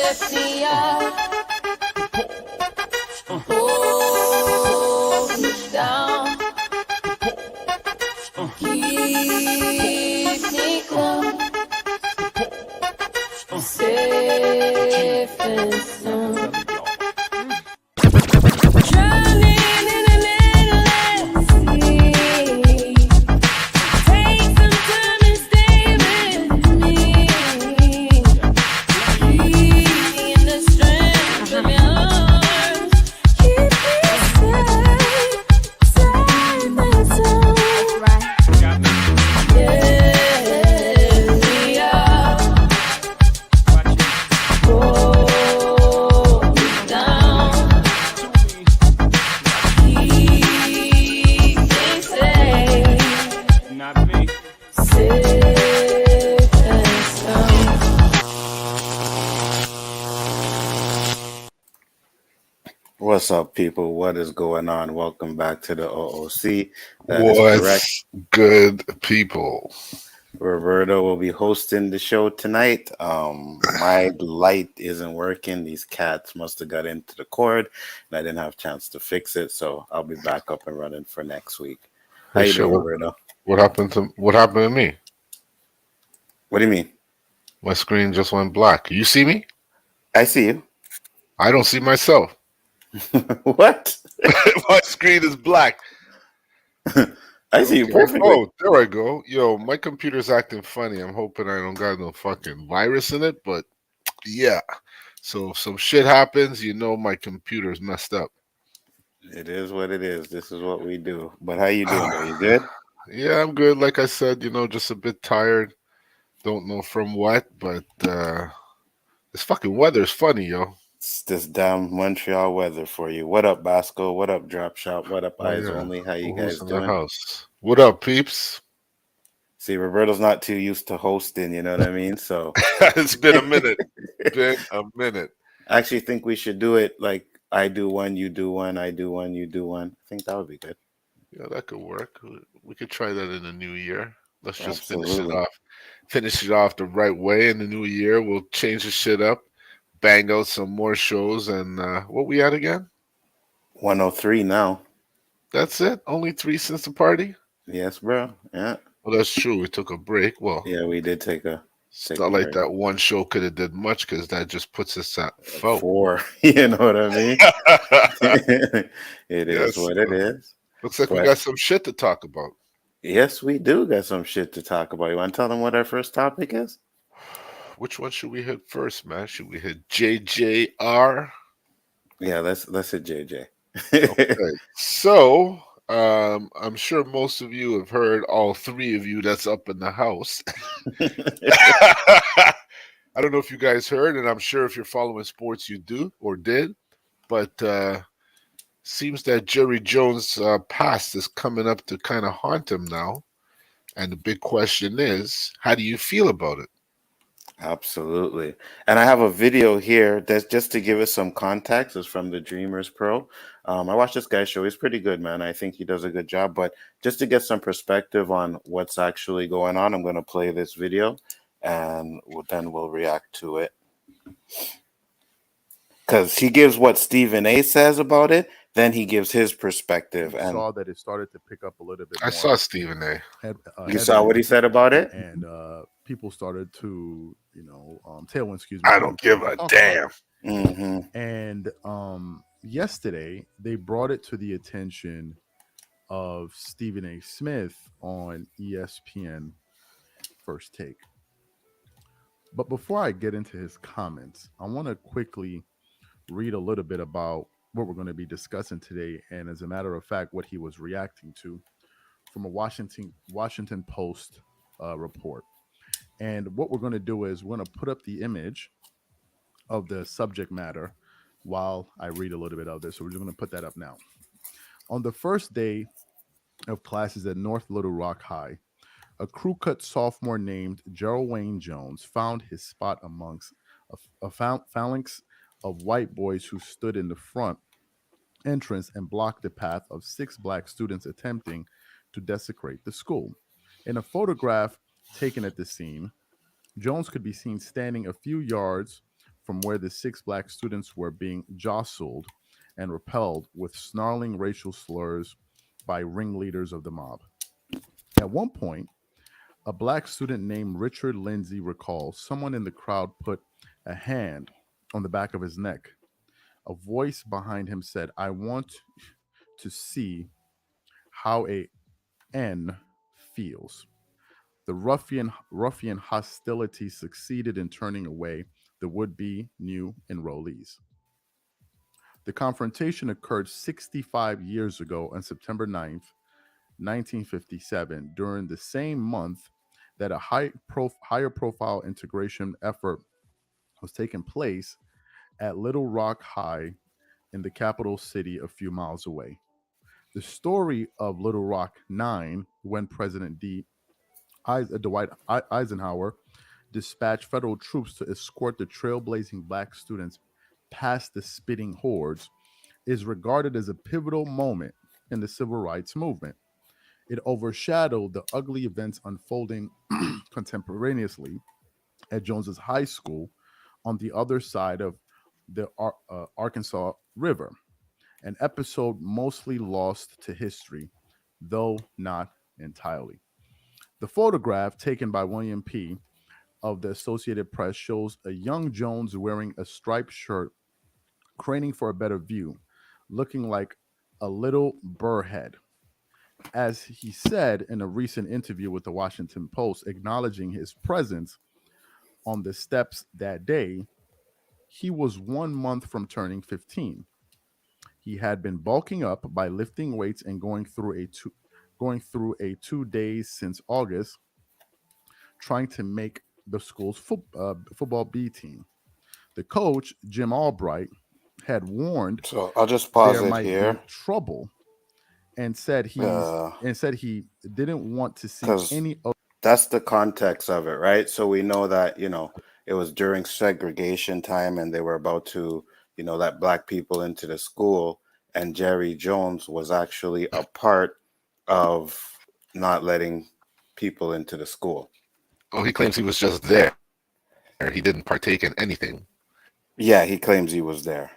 lift me up, hold me down, keep me close, safe and sound. Drowning in an endless sea. Take some time and stay with me. Keep me in the strength of your arms. Keep me safe, safe and sound. Lift me up, hold me down, keep me safe, Not me. safe and sound. What's up, people? What is going on? Welcome back to the O.O.C. That is correct. What's good, people? Roberto will be hosting the show tonight. My light isn't working. These cats must have got into the cord, and I didn't have a chance to fix it. So I'll be back up and running for next week. How Hey, you shit, doing, Roberto? What happened to me? What do you mean? My screen just went black. You see me? I see you. I don't see myself. What? My screen is black. I see you Okay. perfectly. Oh, there I go. Yo, my computer's acting funny. I'm hoping I don't got no fucking virus in it, but yeah. So if some shit happens, you know my computer's messed up. It is what it is. This is what we do. But how you doing, though? You good? Yeah, I'm good. Like I said, just a bit tired. Don't know from what, but this fucking weather's funny, yo. It's this damn Montreal weather for you. What up, Basco? What up, Drop Shop? What up, Oh, Eyes yeah. Only? How you Who's guys in the doing? house? What up, peeps? See, Roberto's not too used to hosting, you know what I mean? So It's been a minute. I actually think we should do it like I do one, you do one, I do one, you do one. I think that would be good. Yeah, that could work. We could try that in the new year. Let's just Absolutely. finish it off the right way in the new year. We'll change the shit up, bang out some more shows, and what we at again? 103 now. That's it. Only 3 since the party. Yes, bro. Yeah. Well, that's true. We took a break. Well, Yeah, we did take a it's not like break. that one show could have did much because that just puts us at 4. 4. You know what I mean? It is Yes. what it is. Looks like we But got some shit to talk about. yes, we do got some shit to talk about. You want to tell them what our first topic is? Which one should we hit first, man? Should we hit JJR? Yeah, let's hit JJ. Okay. So, I'm sure most of you have heard, all 3 of you that's up in the house. I don't know if you guys heard, and I'm sure if you're following sports, you do or did. But seems that Jerry Jones' past is coming up to kind of haunt him now. And the big question is, how do you feel about it? Absolutely. And I have a video here that's just to give us some context. It's from the Dreamers Pro. I watched this guy's show. He's pretty good, man. I think he does a good job. But just to get some perspective on what's actually going on, I'm going to play this video and then we'll react to it. Because he gives what Stephen A says about it, then he gives his perspective. You And saw that it started to pick up a little bit I more. saw Stephen A. You saw what he said about it? And people started to, Tailwind, excuse me. I don't give a damn. Mm-hmm. And yesterday, they brought it to the attention of Stephen A. Smith on ESPN First Take. But before I get into his comments, I want to quickly read a little bit about what we're going to be discussing today, and as a matter of fact, what he was reacting to from a Washington Post report. And what we're going to do is we're going to put up the image of the subject matter while I read a little bit of this. So we're just going to put that up now. On the first day of classes at North Little Rock High, a crew cut sophomore named Gerald Jones found his spot amongst a phalanx of white boys who stood in the front entrance and blocked the path of 6 black students attempting to desecrate the school. In a photograph taken at the scene, Jones could be seen standing a few yards from where the 6 black students were being jostled and repelled with snarling racial slurs by ringleaders of the mob. At one point, a black student named Richard Lindsay recalls someone in the crowd put a hand on the back of his neck. A voice behind him said, "I want to see how a N feels." The ruffian hostility succeeded in turning away the would-be new enrollees. The confrontation occurred 65 years ago on September 9th, 1957, during the same month that a higher profile integration effort was taking place at Little Rock High in the capital city a few miles away. The story of Little Rock 9, when President Dwight Eisenhower dispatched federal troops to escort the trailblazing black students past the spitting hordes, is regarded as a pivotal moment in the civil rights movement. It overshadowed the ugly events unfolding contemporaneously at Jones's high school on the other side of the Arkansas River, an episode mostly lost to history, though not entirely. The photograph taken by William P. of the Associated Press shows a young Jones wearing a striped shirt, craning for a better view, looking like a little burrhead. As he said in a recent interview with the Washington Post, acknowledging his presence on the steps that day, he was 1 month from turning 15. He had been bulking up by lifting weights and going through a 2 days since August, trying to make the school's football B team. The coach, Jim Albright, had warned So I'll just pause there it might be here, trouble and said he didn't want to see because any of that's the context of it, right? So we know that, it was during segregation time and they were about to, let black people into the school. And Jerry Jones was actually a part of not letting people into the school. Oh, he claims he was just there. He didn't partake in anything. Yeah, he claims he was there.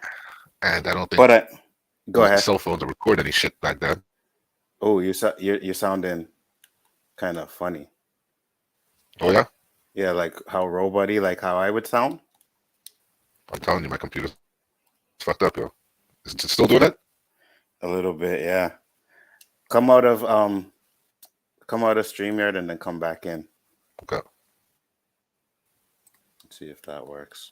And I don't think But go there was ahead. cell phones to record any shit back then. Oh, you're sounding kind of funny. Oh, yeah? Yeah, like how robot-y, like how I would sound. I'm telling you, my computer's fucked up, yo. Is it still doing it? A little bit, yeah. Come out of StreamYard and then come back in. Okay. Let's see if that works.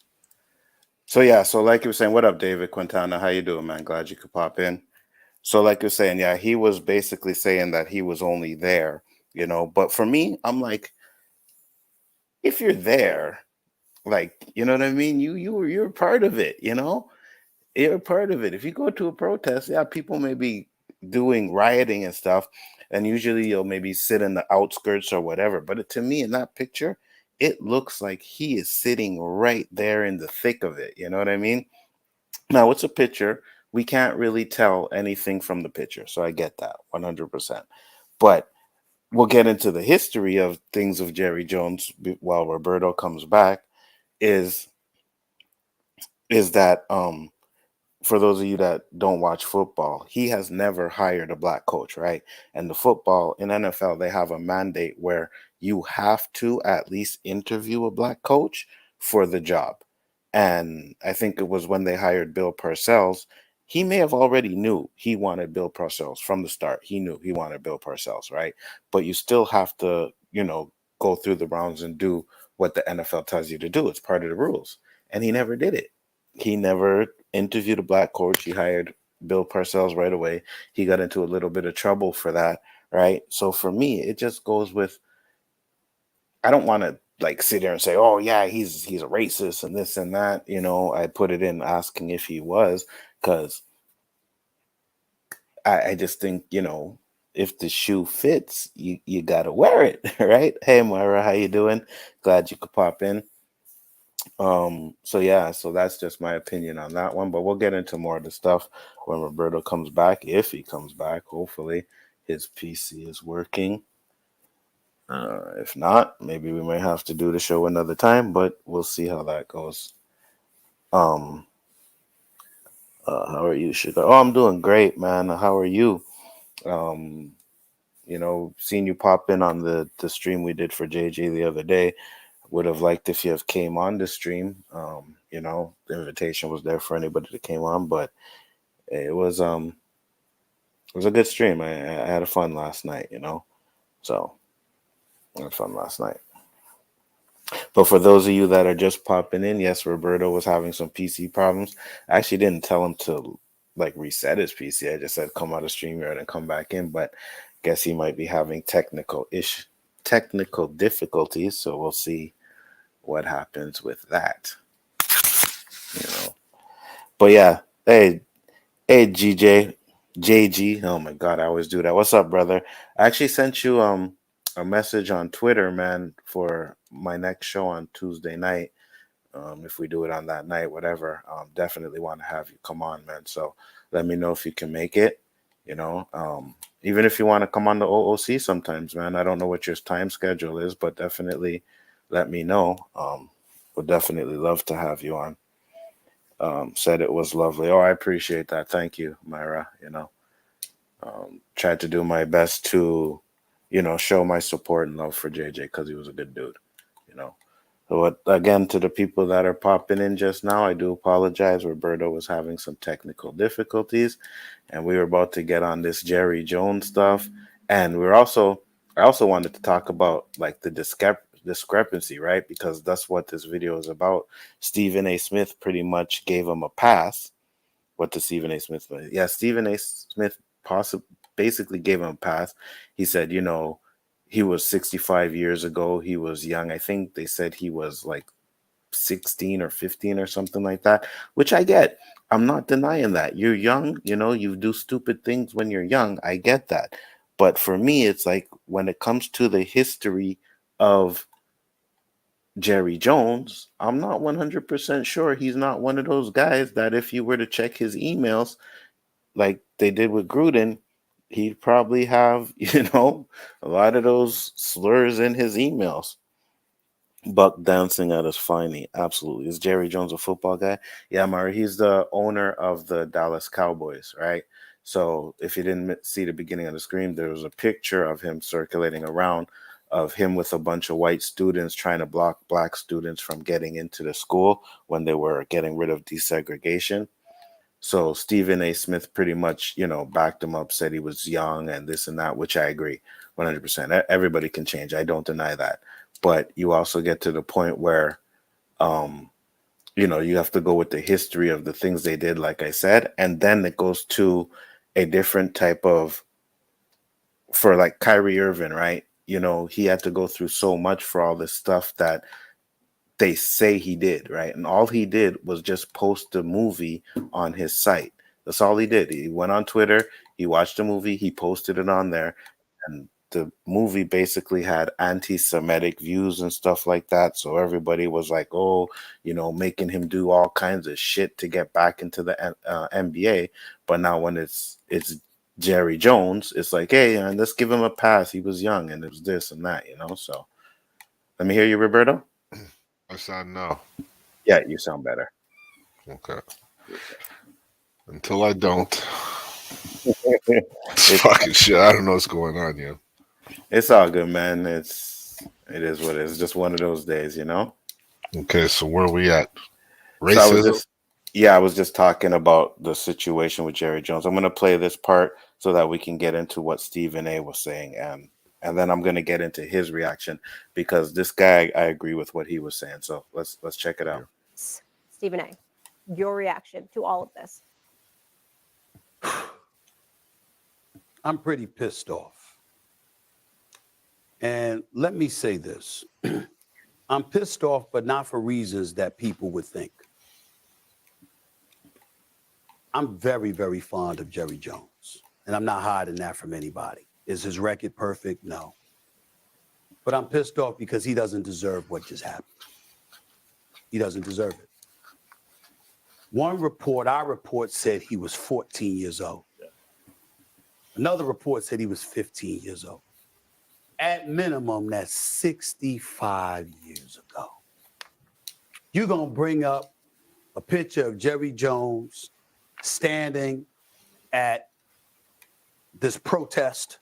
So yeah, so like you were saying, what up, David Quintana? How you doing, man? Glad you could pop in. So like you're saying, yeah, he was basically saying that he was only there, But for me, I'm like, if you're there, like, you know what I mean? You're part of it, You're a part of it. If you go to a protest, yeah, people may be doing rioting and stuff, and usually you'll maybe sit in the outskirts or whatever. But to me, in that picture, it looks like he is sitting right there in the thick of it. You know what I mean? Now, it's a picture. We can't really tell anything from the picture. So I get that 100%. But we'll get into the history of things of Jerry Jones while Roberto comes back. Is that for those of you that don't watch football, he has never hired a black coach, right? And the football in NFL, they have a mandate where you have to at least interview a black coach for the job. And I think it was when they hired Bill Parcells, he may have already knew he wanted Bill Parcells from the start. He knew he wanted Bill Parcells, right? But you still have to, go through the rounds and do what the NFL tells you to do. It's part of the rules. And he never did it. He never interviewed a black coach. He hired Bill Parcells right away. He got into a little bit of trouble for that, right? So for me, it just goes with, I don't want to like sit there and say, oh yeah, he's a racist and this and that. I put it in asking if he was, because I just think, if the shoe fits, you gotta wear it, right? Hey Moira, how you doing? Glad you could pop in. So yeah, so that's just my opinion on that one, but we'll get into more of the stuff when Roberto comes back, if he comes back. Hopefully his PC is working. If not, maybe we might have to do the show another time, but we'll see how that goes. Um, how are you, Sugar? Oh, I'm doing great, man. How are you? Um, Seeing you pop in on the stream we did for JJ the other day. Would have liked if you have came on the stream. The invitation was there for anybody that came on, but it was a good stream. I had a fun last night, So I had fun last night. But for those of you that are just popping in, yes, Roberto was having some PC problems. I actually didn't tell him to like reset his PC. I just said come out of StreamYard and come back in. But guess he might be having technical difficulties. So we'll see what happens with that. But yeah, hey JG. Oh my God, I always do that. What's up, brother? I actually sent you a message on Twitter, man, for my next show on Tuesday night. If we do it on that night, whatever, definitely want to have you come on, man. So let me know if you can make it. Even if you want to come on the O.O.C sometimes, man. I don't know what your time schedule is, but definitely let me know. Would definitely love to have you on. Said it was lovely. Oh, I appreciate that. Thank you, Myra. Tried to do my best to, show my support and love for JJ because he was a good dude. You know. So again, to the people that are popping in just now, I do apologize. Roberto was having some technical difficulties, and we were about to get on this Jerry Jones stuff, and I also wanted to talk about like the discrepancy, right? Because that's what this video is about. Stephen A. Smith pretty much gave him a pass. What does Stephen A. Smith? Yeah, Stephen A. Smith basically gave him a pass. He said, he was 65 years ago. He was young. I think they said he was like 16 or 15 or something like that, which I get. I'm not denying that. You're young, you do stupid things when you're young. I get that. But for me, it's like when it comes to the history of Jerry Jones, I'm not 100% sure he's not one of those guys that if you were to check his emails like they did with Gruden, he'd probably have, a lot of those slurs in his emails. Buck dancing at his finey. Absolutely. Is Jerry Jones a football guy? Yeah, Murray. He's the owner of the Dallas Cowboys, right? So if you didn't see the beginning of the screen, there was a picture of him circulating around of him with a bunch of white students trying to block black students from getting into the school when they were getting rid of desegregation. So Stephen A. Smith pretty much, backed him up, said he was young and this and that, which I agree 100%. Everybody can change. I don't deny that. But you also get to the point where, um, you have to go with the history of the things they did, like I said, and then it goes to a different type of, for like Kyrie Irving, right? He had to go through so much for all this stuff that they say he did, right? And all he did was just post the movie on his site. That's all he did. He went on Twitter, he watched the movie, he posted it on there, and the movie basically had anti-Semitic views and stuff like that. So everybody was like, "Oh, making him do all kinds of shit to get back into the NBA." But now when it's Jerry Jones, it's like, "Hey, let's give him a pass. He was young, and it was this and that." So let me hear you, Roberto. I sound now. Yeah, you sound better. Okay. Until I don't. It's It's fucking shit. I don't know what's going on here. it's all good, man. It is what it is. Just one of those days. Okay, so where are we at? So Racism? I was just talking about the situation with Jerry Jones. I'm gonna play this part so that we can get into what Stephen A was saying, and then I'm gonna get into his reaction because this guy, I agree with what he was saying. So let's check it out. Stephen A., your reaction to all of this? I'm pretty pissed off. And let me say this. I'm pissed off, but not for reasons that people would think. I'm very, very fond of Jerry Jones, and I'm not hiding that from anybody. Is his record perfect? No. But I'm pissed off because he doesn't deserve what just happened. He doesn't deserve it. Our report said he was 14 years old. Another report said he was 15 years old. At minimum, that's 65 years ago. You're going to bring up a picture of Jerry Jones standing at this protest.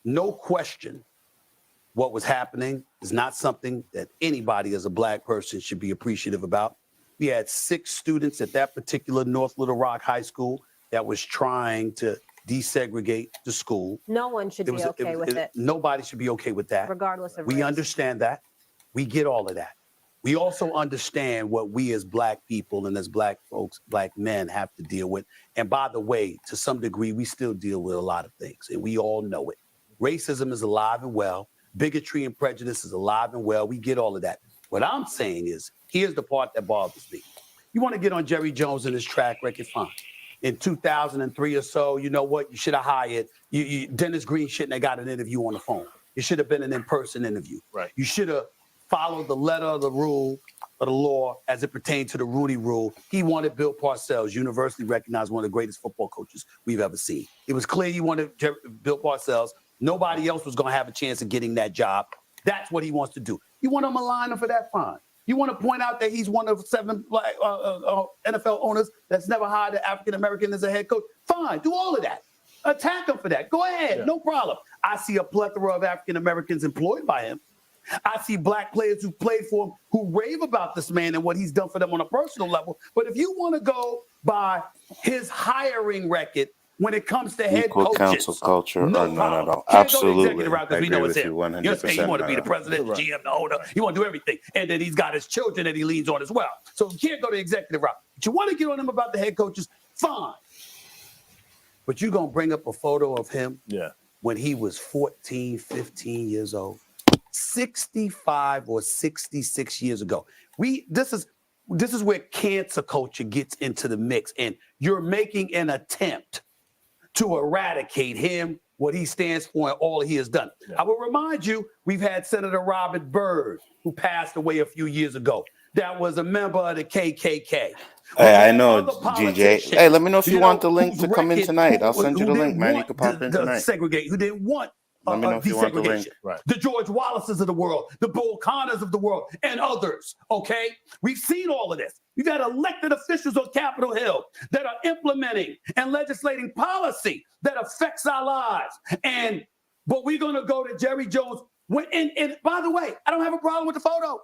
No question, what was happening is not something that anybody as a black person should be appreciative about. We had 6 students at that particular North Little Rock High School that was trying to desegregate the school. No one should be okay with it, Nobody should be okay with that. regardless of We race. understand that. We get all of that. We also understand what we as black people and as black folks, black men have to deal with. And by the way, to some degree, we still deal with a lot of things, and we all know it. Racism is alive and well. Bigotry and prejudice is alive and well. We get all of that. What I'm saying is, here's the part that bothers me. You want to get on Jerry Jones and his track record, fine. In 2003 or so, you know what? You should have hired Dennis Green shouldn't have got an interview on the phone. It should have been an in-person interview. Right. You should have followed the letter of the rule of the law as it pertained to the Rooney Rule. He wanted Bill Parcells, universally recognized one of the greatest football coaches we've ever seen. It was clear he wanted Bill Parcells. Nobody else was going to have a chance of getting that job. That's what he wants to do. You want to malign him for that? Fine. You want to point out that he's one of 7 black NFL owners that's never hired an African American as a head coach? Fine. Do all of that. Attack him for that. Go ahead. Yeah. No problem. I see a plethora of African Americans employed by him. I see black players who played for him who rave about this man and what he's done for them on a personal level. But if you want to go by his hiring record when it comes to head Equal coaches, council culture no or none at all. Can't go the Absolutely. executive route I because we agree know with it's you him. 100%. You understand? You want to be the Mara. president, the GM, the owner. You want to do everything. And then he's got his children that he leans on as well. So you can't go the executive route. But you want to get on him about the head coaches, fine. But you're going to bring up a photo of him when he was 14, 15 years old, 65 or 66 years ago. This is where cancer culture gets into the mix, and you're making an attempt to eradicate him, what he stands for, and all he has done. I will remind you, we've had Senator Robert Byrd, who passed away a few years ago. That was a member of the KKK. Hey, I know, GJ. Hey, let me know if you want the link to come in tonight. I'll send you the link, man. You can pop in tonight. Segregate, who didn't want let me know if you want the link. Right. The George Wallaces of the world, the Bull Connors of the world, and others, okay? We've seen all of this. We've had elected officials on Capitol Hill that are implementing and legislating policy that affects our lives. But we're going to go to Jerry Jones. And by the way, I don't have a problem with the photo.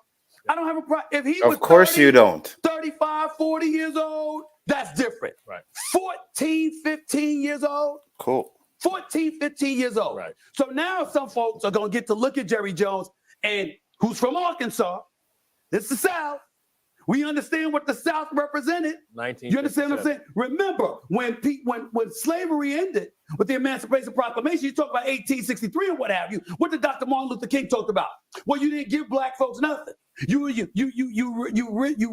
I don't have a problem. If he was Of course 30, you don't. 35, 40 years old, that's different. Right. 14, 15 years old. Cool. 14, 15 years old. Right. So now some folks are going to get to look at Jerry Jones, and who's from Arkansas. It's the South. We understand what the South represented. You understand what I'm saying? Remember, when slavery ended with the Emancipation Proclamation, you talk about 1863 and what have you. What did Dr. Martin Luther King talk about? Well, you didn't give black folks nothing. You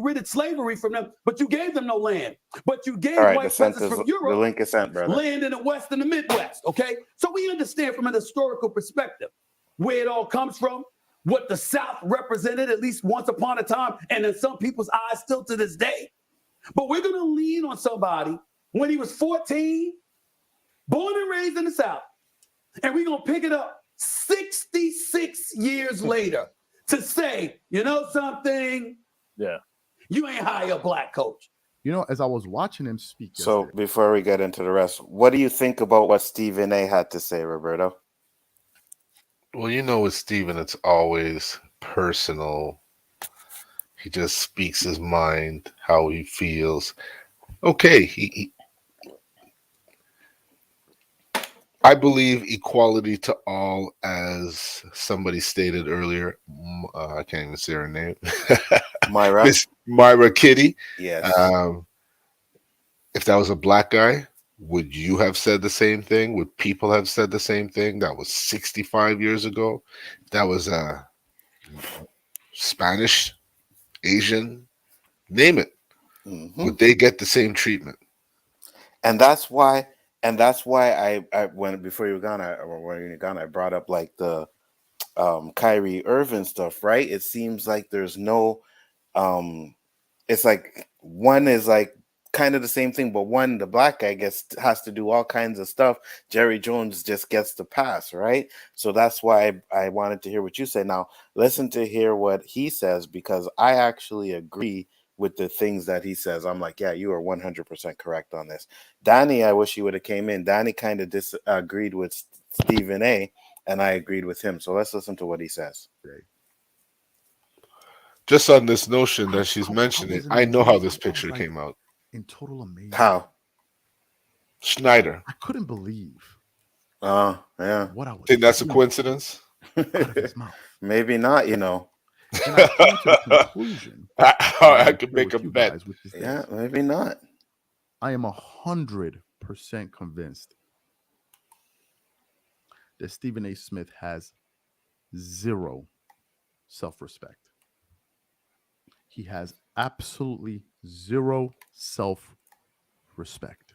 ridded slavery from them, but you gave them no land. But you gave white peasants from Europe the link is sent, brother. land in the West and the Midwest. Okay, so we understand from an historical perspective where it all comes from, what the South represented at least once upon a time, and in some people's eyes still to this day. But we're going to lean on somebody when he was 14, born and raised in the South, and we're going to pick it up 66 years later to say, you know something? Yeah. You ain't hire a black coach. You know, as I was watching him speak. So yesterday, before we get into the rest, what do you think about what Stephen A had to say, Roberto? Well, you know, with Steven, it's always personal. He just speaks his mind, how he feels. Okay, I believe equality to all, as somebody stated earlier. I can't even say her name. Myra? Miss Myra Kitty. Yes. If that was a black guy, would you have said the same thing? Would people have said the same thing? That was 65 years ago. That was Spanish, Asian, name it. Mm-hmm. Would they get the same treatment? And that's why I when before you were gone, I brought up like the Kyrie Irving stuff, right? It seems like there's no it's like one is like kind of the same thing, but one, the black guy has to do all kinds of stuff. Jerry Jones just gets the pass, right? So that's why I wanted to hear what you say. Now listen to hear what he says, because I actually agree with the things that he says. I'm like, yeah, you are 100% correct on this. Danny, I wish he would have came in. Danny kind of disagreed with Stephen A, and I agreed with him. So let's listen to what he says. Just on this notion that she's I mentioning, was in I know how amazement. this I was picture like came out. in total amazement. How? Schneider. I couldn't believe Yeah. what I was Think that's a hearing coincidence? out of his mouth. Maybe not, you know. And I came to the conclusion, and I I'm could here make a with you bet. guys, which is Yeah, this. maybe not. I am 100% convinced that Stephen A. Smith has zero self-respect. He has absolutely zero self-respect.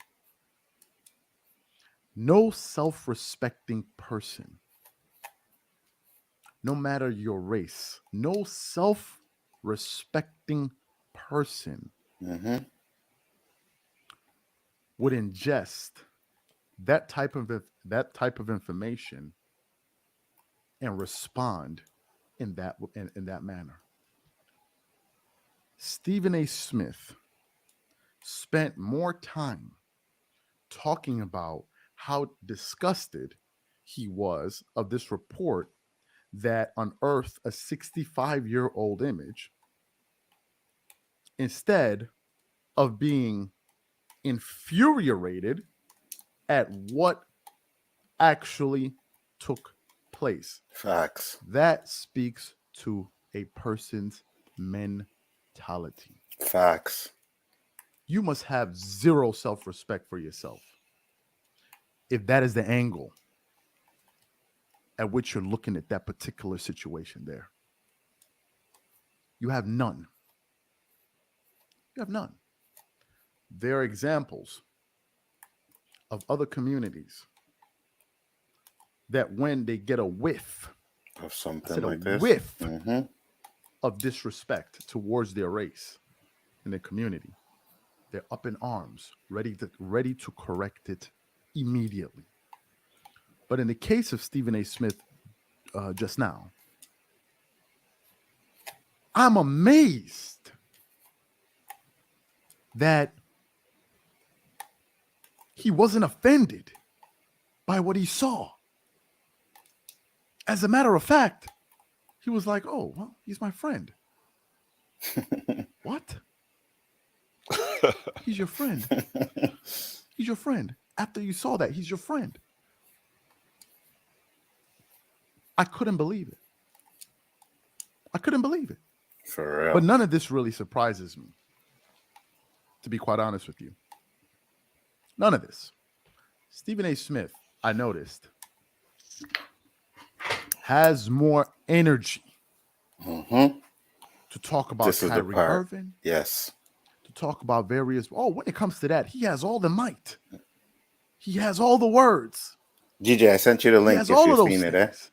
No self-respecting person, no matter your race, no self-respecting person Mm-hmm. would ingest that type of information and respond in that manner. Stephen A. Smith spent more time talking about how disgusted he was of this report that unearthed a 65-year-old image instead of being infuriated at what actually took place. Facts. That speaks to a person's mentality. Facts. You must have zero self-respect for yourself if that is the angle at which you're looking at that particular situation there. You have none. You have none. There are examples of other communities that when they get a whiff, Of I something said like a this. whiff Mm-hmm. of disrespect towards their race and their community, they're up in arms, ready to correct it immediately. But in the case of Stephen A. Smith just now, I'm amazed that he wasn't offended by what he saw. As a matter of fact, he was like, oh, well, he's my friend. What? He's your friend. He's your friend. After you saw that, he's your friend. I couldn't believe it. I couldn't believe it. For real. But none of this really surprises me, to be quite honest with you. None of this. Stephen A. Smith, I noticed, has more energy Mm-hmm. to talk about This is the Kyrie part. Irving, Yes. to talk about various. Oh, when it comes to that, he has all the might. He has all the words. GJ, I sent you the He link has if all you've of those seen it, eh? things.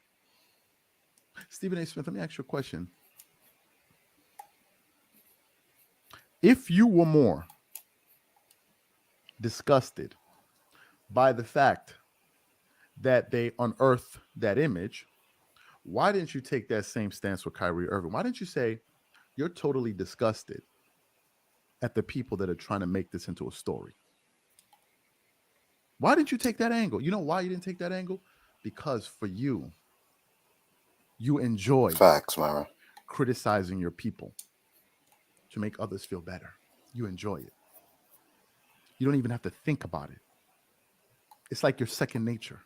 Stephen A. Smith, let me ask you a question. If you were more disgusted by the fact that they unearthed that image, why didn't you take that same stance with Kyrie Irving? Why didn't you say you're totally disgusted at the people that are trying to make this into a story? Why didn't you take that angle? You know why you didn't take that angle? Because for you, you enjoy Facts, Mara. criticizing your people to make others feel better. You enjoy it. You don't even have to think about it. It's like your second nature.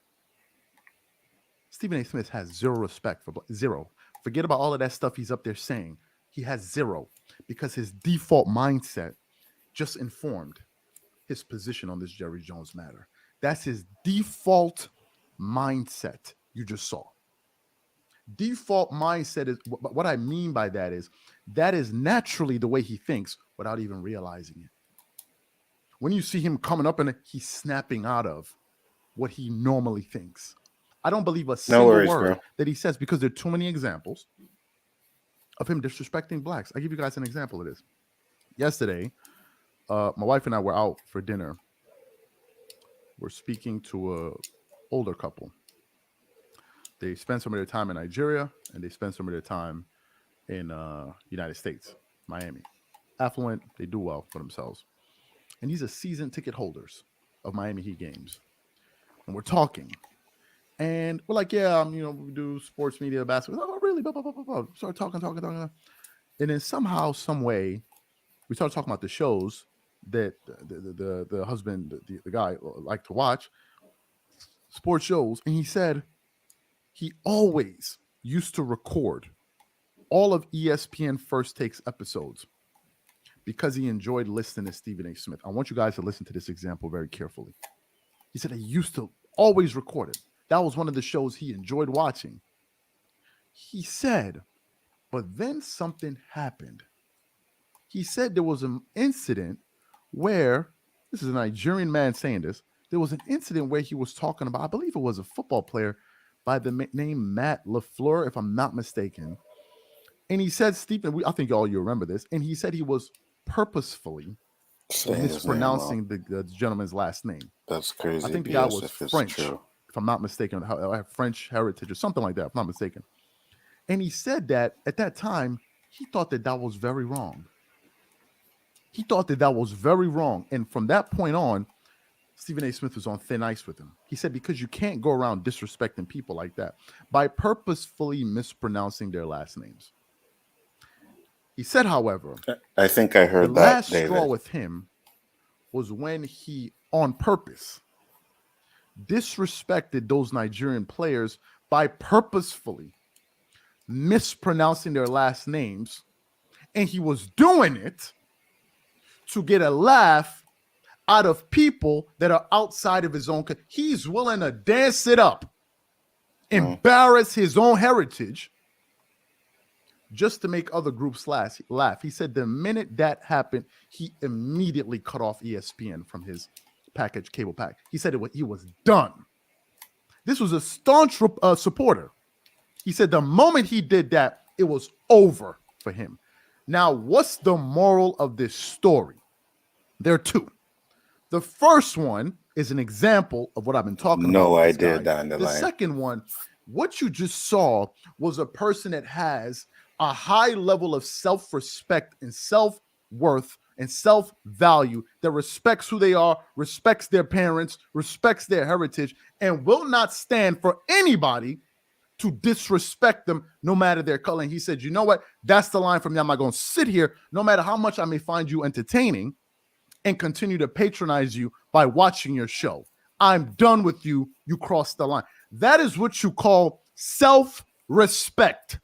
Stephen A. Smith has zero respect for zero. Forget about all of that stuff he's up there saying. He has zero because his default mindset just informed his position on this Jerry Jones matter. That's his default mindset you just saw. Default mindset is what I mean by that is naturally the way he thinks without even realizing it. When you see him coming up and he's snapping out of what he normally thinks. I don't believe a single worries, word bro. that he says because there are too many examples of him disrespecting blacks. I'll give you guys an example of this. Yesterday, my wife and I were out for dinner. We're speaking to a older couple. They spend some of their time in Nigeria and they spend some of their time in United States, Miami. affluent. They do well for themselves. And these are season ticket holders of Miami Heat games. And we're talking. And we're like, yeah, we do sports media, basketball. Oh, really? Blah, blah, blah, blah, blah. Start talking. And then somehow, some way, we started talking about the shows that the husband, the guy, liked to watch, sports shows. And he said he always used to record all of ESPN First Takes episodes because he enjoyed listening to Stephen A. Smith. I want you guys to listen to this example very carefully. He said he used to always record it. That was one of the shows he enjoyed watching. He said, but then something happened. He said there was an incident where, this is a Nigerian man saying this, there was an incident where he was talking about, I believe it was a football player by the name Matt LaFleur, if I'm not mistaken. And he said, Stephen, I think all you remember this, and he said he was purposefully mispronouncing the gentleman's last name. That's crazy. I think the guy was French, if I'm not mistaken, French heritage or something like that, if I'm not mistaken. And he said that at that time, he thought that was very wrong. He thought that was very wrong. And from that point on, Stephen A. Smith was on thin ice with him. He said, because you can't go around disrespecting people like that by purposefully mispronouncing their last names. He said, however, I think I heard the that, last David. straw with him was when he, on purpose, disrespected those Nigerian players by purposefully mispronouncing their last names. And he was doing it to get a laugh out of people that are outside of his own. He's willing to dance it up, embarrass his own heritage just to make other groups laugh. He said the minute that happened, he immediately cut off ESPN from his cable pack. He said he was done. This was a staunch supporter. He said the moment he did that, it was over for him. Now, what's the moral of this story? There are two. The first one is an example of what I've been talking about. No idea down the line. The second one, what you just saw was a person that has a high level of self-respect and self-worth and self-value, that respects who they are, respects their parents, respects their heritage, and will not stand for anybody to disrespect them no matter their color. And he said, you know what? That's the line from me. I'm not going to sit here, no matter how much I may find you entertaining, and continue to patronize you by watching your show. I'm done with you. You crossed the line. That is what you call self-respect.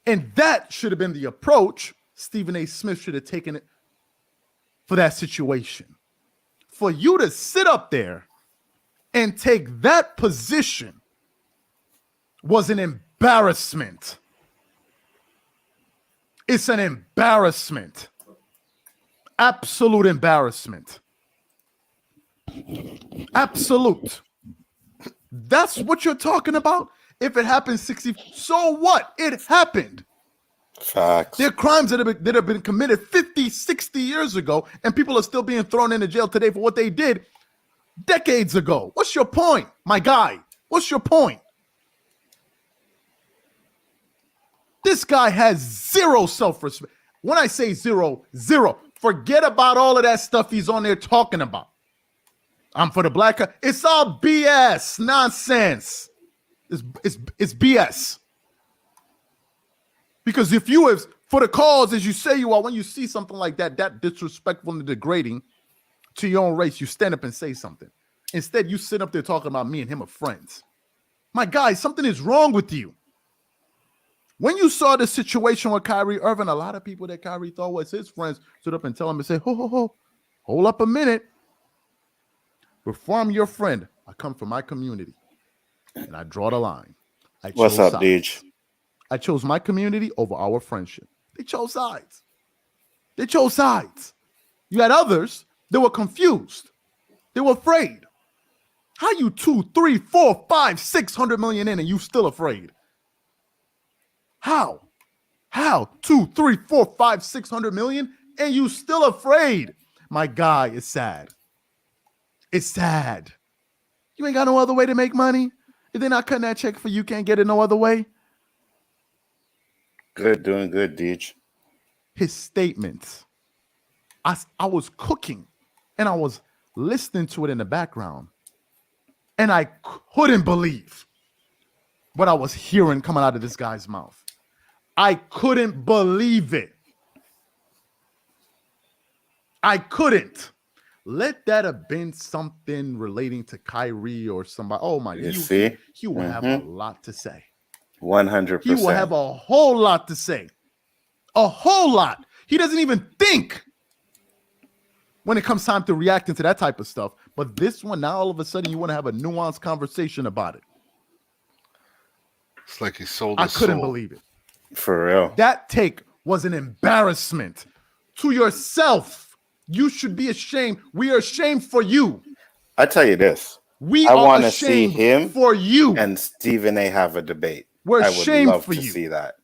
And that should have been the approach Stephen A. Smith should have taken it for that situation. For you to sit up there and take that position was an embarrassment. It's an embarrassment. Absolute embarrassment. Absolute. That's what you're talking about? If it happened 60, so what? It happened. Facts. There are crimes that have been committed 50, 60 years ago, and people are still being thrown into jail today for what they did decades ago. What's your point, my guy? What's your point? This guy has zero self-respect. When I say zero, forget about all of that stuff he's on there talking about. I'm for the black guy. It's all BS, nonsense. It's BS. Because if you is for the cause as you say you are, when you see something like that disrespectful and degrading to your own race, you stand up and say something. Instead, you sit up there talking about me and him are friends. My guy, something is wrong with you. When you saw the situation with Kyrie Irving, a lot of people that Kyrie thought was his friends stood up and tell him and say, hold up a minute. Before I'm your friend, I come from my community and I draw the line. What's up, Deej? I chose my community over our friendship. They chose sides. They chose sides. You had others that were confused. They were afraid. How you 2, 3, 4, 5, 600 million in and you still afraid? How? 2, 3, 4, 5, 600 million and you still afraid? My guy, it's sad. It's sad. You ain't got no other way to make money. If they're not cutting that check for you, can't get it no other way. Good, doing good, Deej. his statements. I was cooking and I was listening to it in the background, and I couldn't believe what I was hearing coming out of this guy's mouth. I couldn't believe it. I couldn't. Let that have been something relating to Kyrie or somebody. Oh my, You see? he will have a lot to say. 100%. He will have a whole lot to say. A whole lot. He doesn't even think when it comes time to reacting to that type of stuff. But this one, now all of a sudden, you want to have a nuanced conversation about it. It's like he sold I his couldn't soul. believe it. For real. That take was an embarrassment to yourself. You should be ashamed. We are ashamed for you. I tell you this. We I are want to see ashamed him for you. and Stephen A. have a debate. We're I would ashamed love for to you. see that.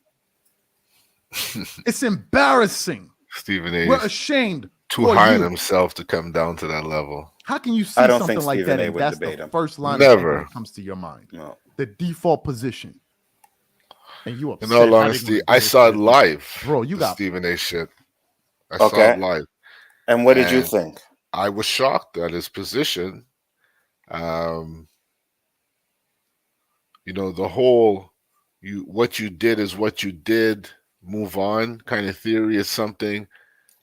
It's embarrassing. Stephen A. We're is ashamed too for high on you. himself to come down to that level. How can you see I don't something think like Stephen that A. and would that's debate the him. first line Never. that comes to your mind? No. The default position. And you upset. In all how they honesty, gonna do I this saw it shit. live. Bro, you the got Stephen A. shit. I saw Okay. it live. And what did you And think? I was shocked at his position. The whole what you did is what you did, move on kind of theory is something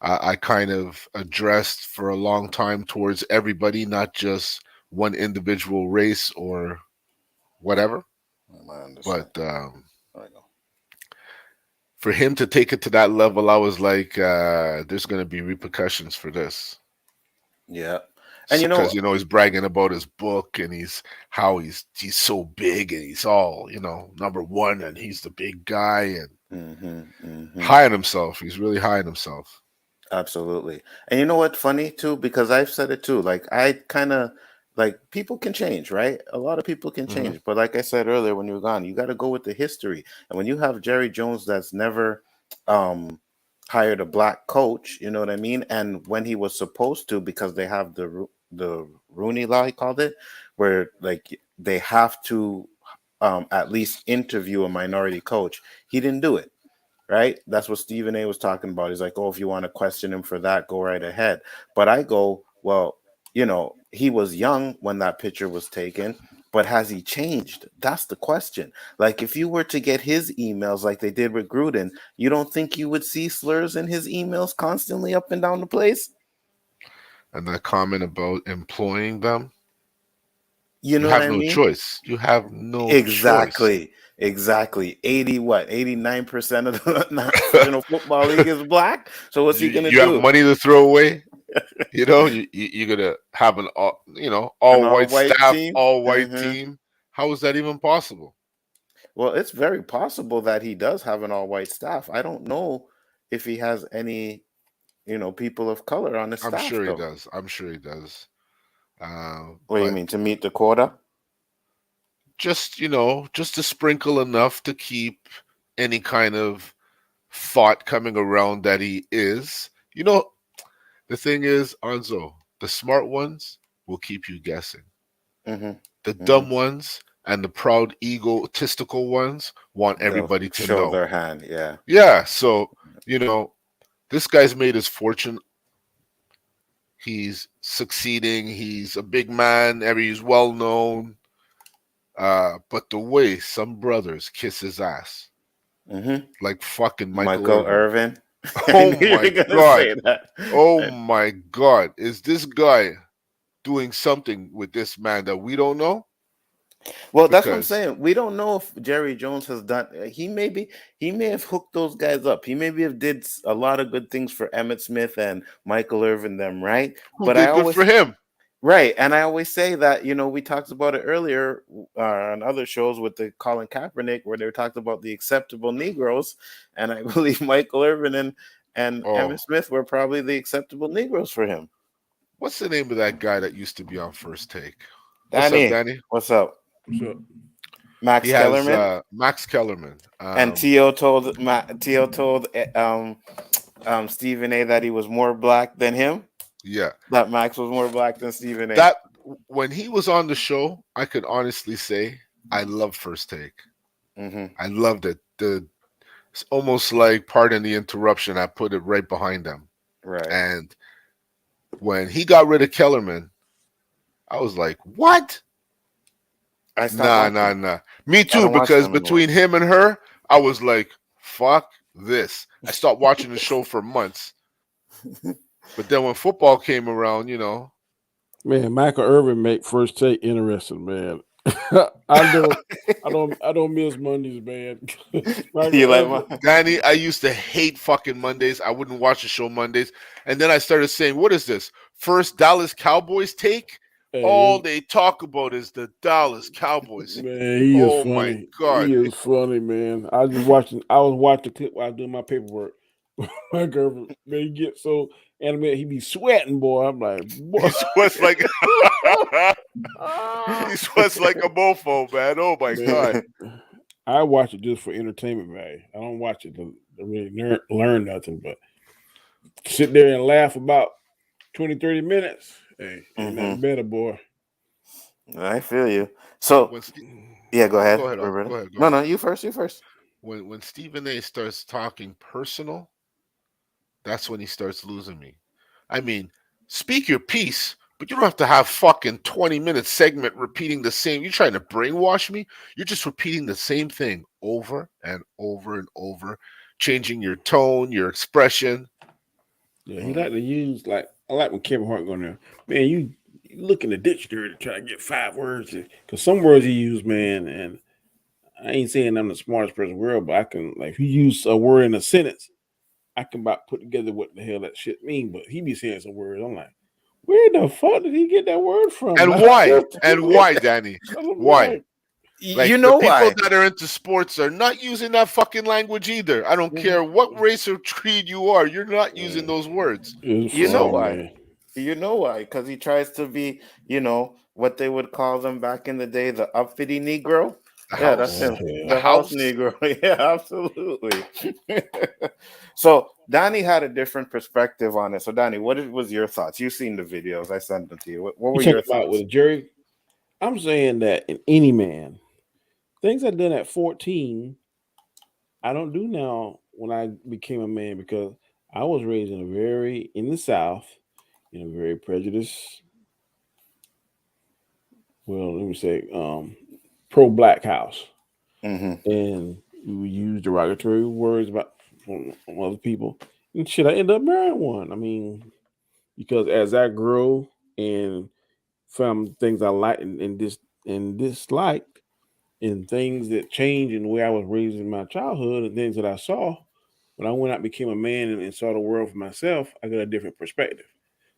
I kind of addressed for a long time towards everybody, not just one individual race or whatever. I understand. But I know. for him to take it to that level, I was like, there's going to be repercussions for this. Yeah. And Because he's bragging about his book and he's so big and he's all number one and he's the big guy and high on himself. He's really high on himself. Absolutely. And you know what? Funny too, because I've said it too. Like I kind of like people can change, right? A lot of people can change, but like I said earlier, when you were gone, you got to go with the history. And when you have Jerry Jones, that's never hired a black coach, you know what I mean? And when he was supposed to, because they have the Rooney Law, he called it, where like they have to at least interview a minority coach. He didn't do it. Right? That's what Stephen A. was talking about. He's like, oh, if you want to question him for that, go right ahead. But I go, well, he was young when that picture was taken, but has he changed? That's the question. Like, if you were to get his emails like they did with Gruden, you don't think you would see slurs in his emails constantly up and down the place? And that comment about employing them, You know have what I no mean? choice. You have no choice. Exactly. 89% of the National Football League is black. So what's he gonna You do? have money to throw away. You're gonna have an all white all-white staff, team? all white team. How is that even possible? Well, it's very possible that he does have an all-white staff. I don't know if he has any, people of color on his I'm staff, sure he though. does. I'm sure he does. What do you But mean, to meet the quota? just to sprinkle enough to keep any kind of thought coming around that he is. The thing is, Nzo, the smart ones will keep you guessing. Mm-hmm. The dumb ones and the proud, egotistical ones want They'll everybody to show know. their hand, yeah. Yeah, so, this guy's made his fortune. He's succeeding. He's a big man. He's well known. But the way some brothers kiss his ass, Mm-hmm. like fucking Michael Irvin. Oh I knew you my were gonna God. say that. Oh my God. Is this guy doing something with this man that we don't know? Well, that's what I'm Because saying. We don't know if Jerry Jones has done. He may have hooked those guys up. He maybe have did a lot of good things for Emmitt Smith and Michael Irvin, them, right? who But did good for him? right, and I always say that we talked about it earlier on other shows with the Colin Kaepernick, where they talked about the acceptable Negroes, and I believe Michael Irvin and Oh, Emmitt Smith were probably the acceptable Negroes for him. what's the name of that guy that used to be on First Take? What's Danny, up, Danny? what's up? Max He has Kellerman. Max Kellerman. And T.O. told Stephen A. that he was more black than him. Yeah. That Max was more black than Stephen A. That when he was on the show, I could honestly say I love First Take. Mm-hmm. I loved it. It's almost like, pardon the interruption, I put it right behind them. Right. And when he got rid of Kellerman, I was like, what? I stopped watching. Nah. Me I too, don't watch because them anymore. between him and her, I was like, fuck this. I stopped watching the show for months. But then when football came around, you know. Man, Michael Irvin make First Take interesting, man. I don't miss Mondays, man. Michael You like Irvin- my Danny, I used to hate fucking Mondays. I wouldn't watch the show Mondays. And then I started saying, what is this? First Dallas Cowboys take? Hey, All they talk about is the Dallas Cowboys. man, he is Oh my funny. God. He is funny, man. I was watching the clip while I was doing my paperwork. My girlfriend, man, he get so animated, he be sweating, boy. I'm like, boy. He sweats like he sweats like a mofo, man. Oh my God. I watch it just for entertainment value. I don't watch it to really learn nothing, but sit there and laugh about 20, 30 minutes. Hey, ain't nothing better, boy. I feel you. So yeah, go ahead. Roberta. Go ahead. No, you first. When Stephen A starts talking personal, that's when he starts losing me. I mean, speak your piece, but you don't have to have fucking 20-minute segment repeating the same. You're trying to brainwash me? You're just repeating the same thing over and over and over, changing your tone, your expression. Yeah, he like to use, like, I like when Kevin Hart going there. Man, you look in the dictionary to try to get 5 words. Because some words he use, man, and I ain't saying I'm the smartest person in the world, but I can, like, if you use a word in a sentence, I can about put together what the hell that shit mean. But he be saying some words. I'm like, where the fuck did he get that word from? And why? And why, Danny? Why? Like, you know the people why? that are into sports are not using that fucking language either. I don't care what race or creed you are. You're not using those words. You know why? You know why? Because he tries to be, what they would call them back in the day, the uppity Negro. Yeah, that's him. The house Negro. Yeah, absolutely. So Donnie had a different perspective on it. So Donnie, what was your thoughts? You've seen the videos. I sent them to you. What were your thoughts? With Jerry? I'm saying that in any man, things I done at 14, I don't do now when I became a man, because I was raised in the South, in a very prejudiced, well, let me say, pro-black house. And we use derogatory words about from other people. And shit, I end up marrying one. I mean, because as I grow and found things I like and disliked, and things that changed in the way I was raised in my childhood, and things that I saw when I went out and became a man and saw the world for myself, I got a different perspective.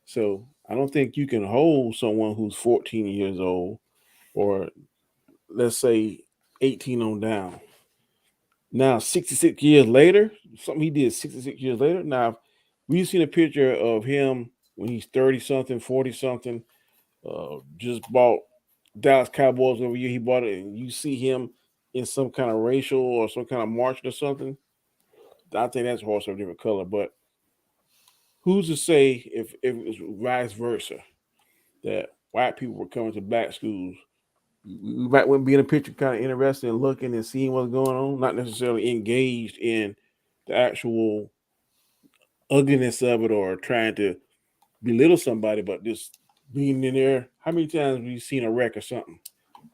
So I don't think you can hold someone who's 14 years old, or let's say 18 on down. Now, 66 years later, something he did 66 years later. Now, we've seen a picture of him when he's 30 something, 40 something, just bought Dallas Cowboys over year. He bought it, and you see him in some kind of racial or some kind of march or something. I think that's a horse of a different color. But who's to say if it was vice versa, that white people were coming to black schools? We might wouldn't be in a picture kind of interested in looking and seeing what's going on, not necessarily engaged in the actual ugliness of it or trying to belittle somebody, but just being in there. How many times have you seen a wreck or something?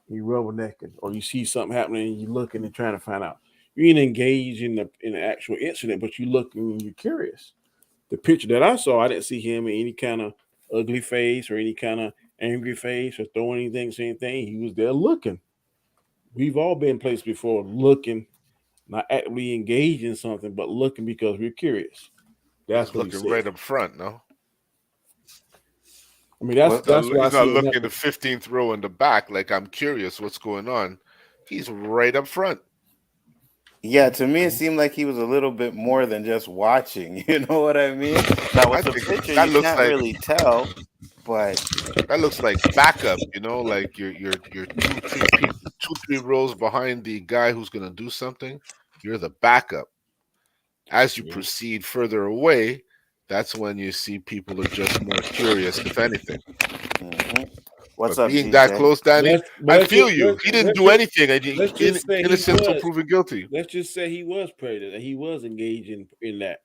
You rubbernecking, or you see something happening and you looking and trying to find out. You ain't engaged in the actual incident, but you looking and you're curious. The picture that I saw, I didn't see him in any kind of ugly face or any kind of angry face or throwing anything, saying anything. He was there looking. We've all been places before, looking, not actively engaged in something, but looking because we're curious. That's what looking right up front, no? I mean, that's why he's not looking the 15th row in the back like I'm curious what's going on. He's right up front. Yeah, to me it seemed like he was a little bit more than just watching. You know what I mean? Now with the picture, you can't really tell, but that looks like backup. Like you're 2-3 rows behind the guy who's gonna do something. You're the backup. As you proceed further away, that's when you see people are just more curious, if anything. What's But up, being that DJ? close, Danny, But I let's feel just- you. let's- He didn't let's do just- anything. let's just say he Innocent until was. proven guilty. Let's just say he was prejudiced and he was engaged in that.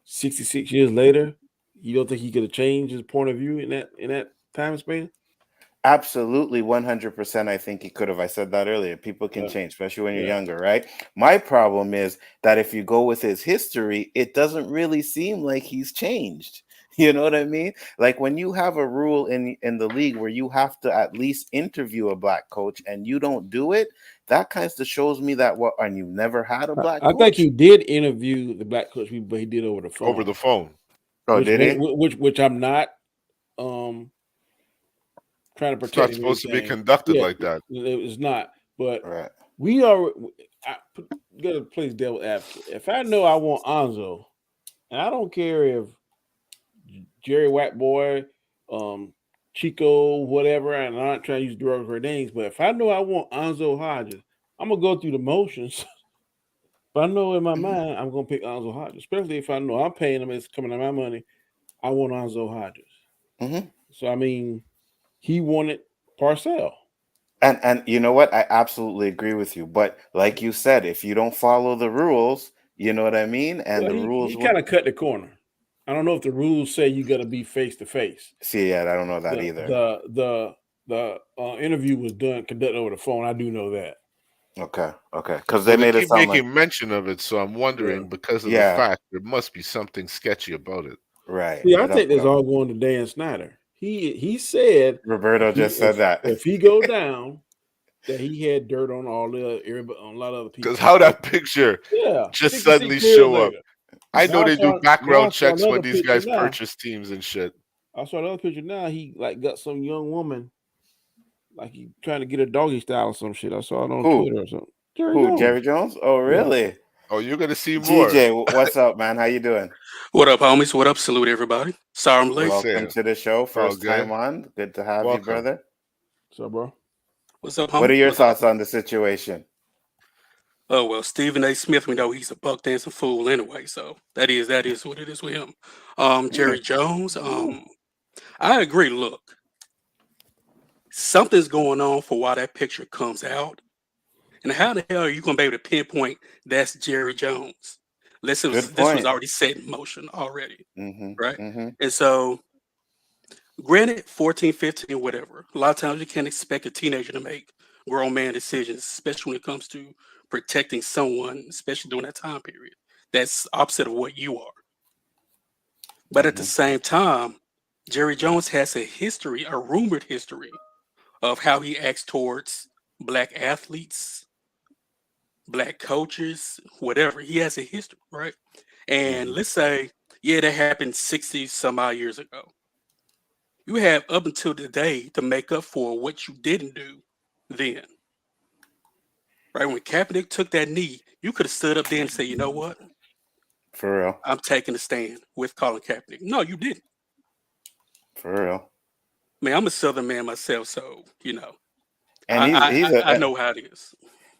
66 years later, you don't think he could have changed his point of view in that time span? Absolutely, 100%. I think he could have. I said that earlier. People can Yeah. change, especially when you're Yeah. younger, right? My problem is that if you go with his history, it doesn't really seem like he's changed. You know what I mean? Like when you have a rule in the league where you have to at least interview a black coach and you don't do it, that kind of shows me that and you've never had a black I coach. think he did interview the black coach, but he did over the phone. Over the phone. Oh, did he? Which I'm not trying to protect. It's not supposed to be conducted like that. It's not. But Right. we are going to play devil advocate. If I know I want Nzo, and I don't care if Jerry White Boy, Chico, whatever, and I'm not trying to use derogatory names, but if I know I want Nzo Hodges, I'm gonna go through the motions. But I know in my mind I'm gonna pick Nzo Hodges, especially if I know I'm paying him, it's coming out of my money. I want Nzo Hodges. Mm-hmm. So I mean, he wanted Parcell. And you know what? I absolutely agree with you. But like you said, if you don't follow the rules, you know what I mean? And the rules he kind of cut the corner. I don't know if the rules say you got to be face to face. See, yeah, I don't know that either. The interview was conducted over the phone. I do know that. Okay. Because they Well, made it keep sound making like mention of it, so I'm wondering because of the fact there must be something sketchy about it. right. See, I think that's all going to Dan Snyder. He said Roberto just said that if he go down, that he had dirt on on a lot of other people. Because how that picture just suddenly show up. I know they do background checks when these guys purchase teams and shit. I saw another picture now. He like got some young woman, like he trying to get a doggy style or some shit. I saw it on Twitter or something. Jerry Jones? Oh, really? Yeah. Oh, you're gonna see more. GJ, what's up, man? How you doing? What up, homies? What up? Salute everybody. Sorry I'm late. Welcome to the show. First time on. Good to have you, brother. What's up, bro? What's up, homie? What are your thoughts on the situation? Oh well, Stephen A. Smith, we know he's a buck dancing fool anyway, so that is what it is with him. Jerry Jones, I agree. Look, something's going on for why that picture comes out. And how the hell are you gonna be able to pinpoint that's Jerry Jones? This was already set in motion already. Right? And so granted, 14, 15, whatever. A lot of times you can't expect a teenager to make grown man decisions, especially when it comes to protecting someone, especially during that time period. That's opposite of what you are. But at the same time, Jerry Jones has a history, a rumored history, of how he acts towards black athletes, black coaches, whatever. He has a history, right? And let's say, that happened 60 some odd years ago. You have up until today to make up for what you didn't do then. Right? When Kaepernick took that knee, you could have stood up there and said, you know what? For real. I'm taking a stand with Colin Kaepernick. No, you didn't. For real. I mean, I'm a Southern man myself, so, And I know how it is.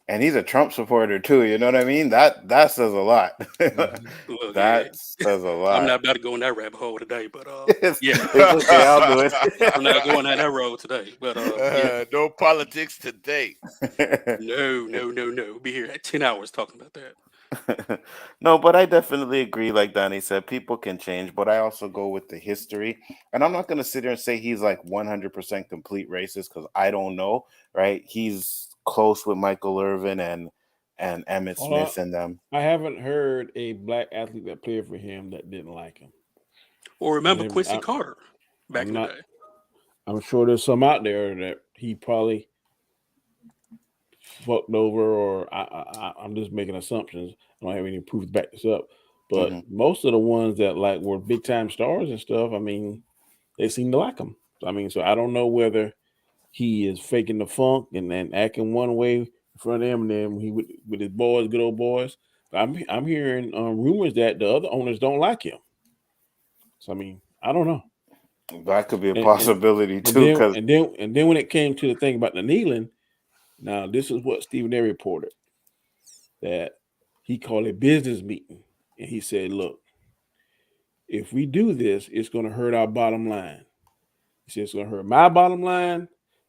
And he's a Trump supporter too. You know what I mean? That says a lot. Look, that says a lot. I'm not about to go in that rabbit hole today, but it's okay, I'll do it. I'm not going down that road today, but no politics today. No. We'll be here at 10 hours talking about that. No, but I definitely agree. Like Danny said, people can change, but I also go with the history. And I'm not going to sit here and say he's like 100% complete racist because I don't know, right? He's close with Michael Irvin and Emmitt Smith and them. I haven't heard a black athlete that played for him that didn't like him. Or remember Quincy Carter back in the day. I'm sure there's some out there that he probably fucked over, or I'm just making assumptions. I don't have any proof to back this up. But most of the ones that like were big time stars and stuff, I mean, they seem to like him. I mean, so I don't know whether he is faking the funk and then acting one way in front of them, and then he with his boys, good old boys. I'm hearing rumors that the other owners don't like him. So I mean, I don't know. That could be a possibility too. And then when it came to the thing about the kneeling, now this is what Stephen A. reported, that he called a business meeting, and he said, "Look, if we do this, it's going to hurt our bottom line." He said, "It's going to hurt my bottom line,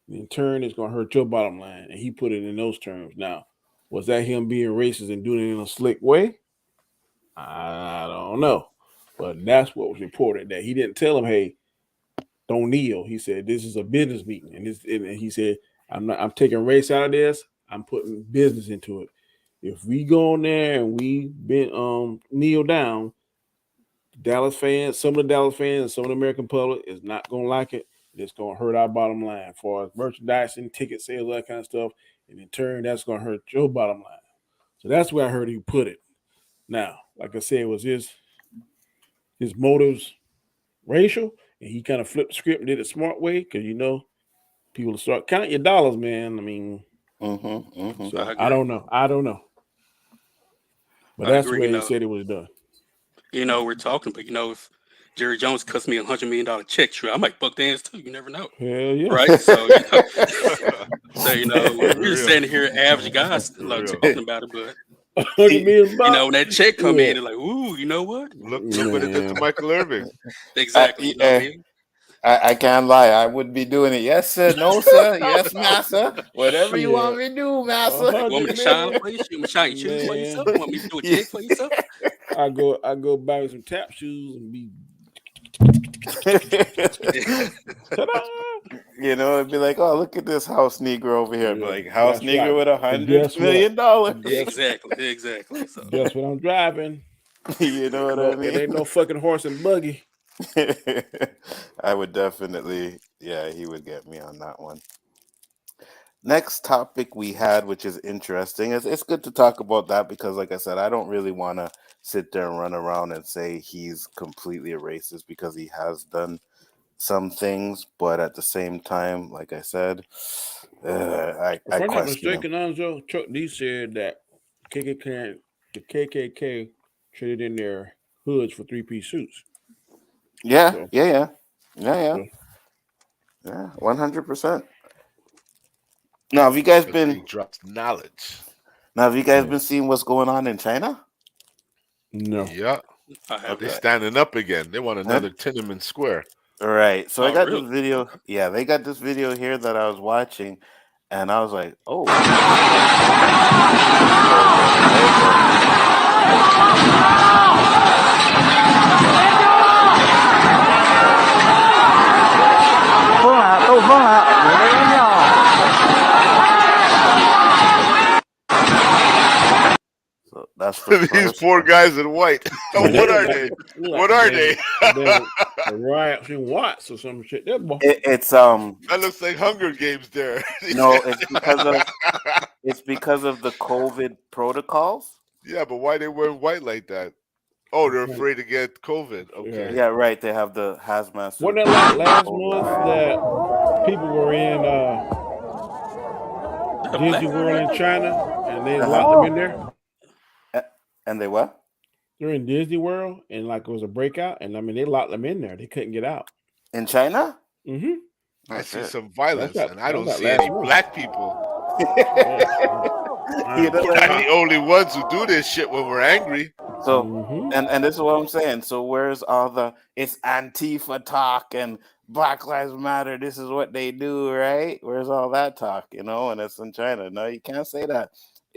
In turn, it's going to hurt your bottom line. And he put it in those terms. Now, was that him being racist and doing it in a slick way? I don't know. But that's what was reported, that he didn't tell him, hey, don't kneel. He said, this is a business meeting. And he said, I'm taking race out of this. I'm putting business into it. If we go on there and we been kneel down, Dallas fans, some of the Dallas fans and some of the American public is not gonna like it. It's gonna hurt our bottom line for merchandising, ticket sales, that kind of stuff. And in turn, that's gonna hurt your bottom line. So that's where I heard he put it. Now, like I said, was his motives racial, and he kind of flipped the script and did it smart way, because people start counting your dollars, man. I mean, so I don't know. But that's the way he said it was done. We're talking, but if Jerry Jones cuts me $100 million check, sure, I might buck dance too. You never know. Hell yeah. Right? So, we're just standing here, average guys, talking about it, but when that check come in, they're like, ooh, you know what? Look what it did to Michael Irving. Exactly. You know what I mean? I can't lie. I would be doing it. Yes, sir. No, sir. Yes, massa. Whatever you want me to do, massa. Want me to shine for you? You want me to shine your shoes for yourself? You want me to do a check for yourself? I go buy some tap shoes and be. It'd be like, oh, look at this house Negro over here. Be like, house Negro with $100 million. Exactly. So. Guess what I'm driving? You know what I mean? It ain't no fucking horse and buggy. I would definitely, he would get me on that one. Next topic we had, which is interesting, it's good to talk about that because, like I said, I don't really want to sit there and run around and say he's completely a racist because he has done some things, but at the same time, like I said, I if I'm not question mistaken, Nzo, Chuck D said that the KKK traded in their hoods for 3-piece suits. Yeah, 100%. Now, have you guys been drops knowledge? Now, have you guys been seeing what's going on in China? No. Yeah, they're standing up again. They want another Tiananmen Square. All right. So I got this video. Yeah, they got this video here that I was watching, and I was like, oh. So that's these poor guys in white. What are they? What are they? Riots in Watts or some shit. It's that looks like Hunger Games there. No, it's because of the COVID protocols. Yeah, but why they wearing white like that? Oh, they're afraid to get COVID. Okay. Yeah, right. They have the hazmat suit. Wasn't that like last month that people were in Disney World in China and they locked them in there? And they what? They're in Disney World and like it was a breakout, and I mean they locked them in there. They couldn't get out. In China? Mm-hmm. I see some violence, and I don't see any black people. We're not the only ones who do this shit when we're angry. So, and this is what I'm saying. So where's all it's Antifa talk and Black Lives Matter, this is what they do, right? Where's all that talk, and it's in China. No, you can't say that.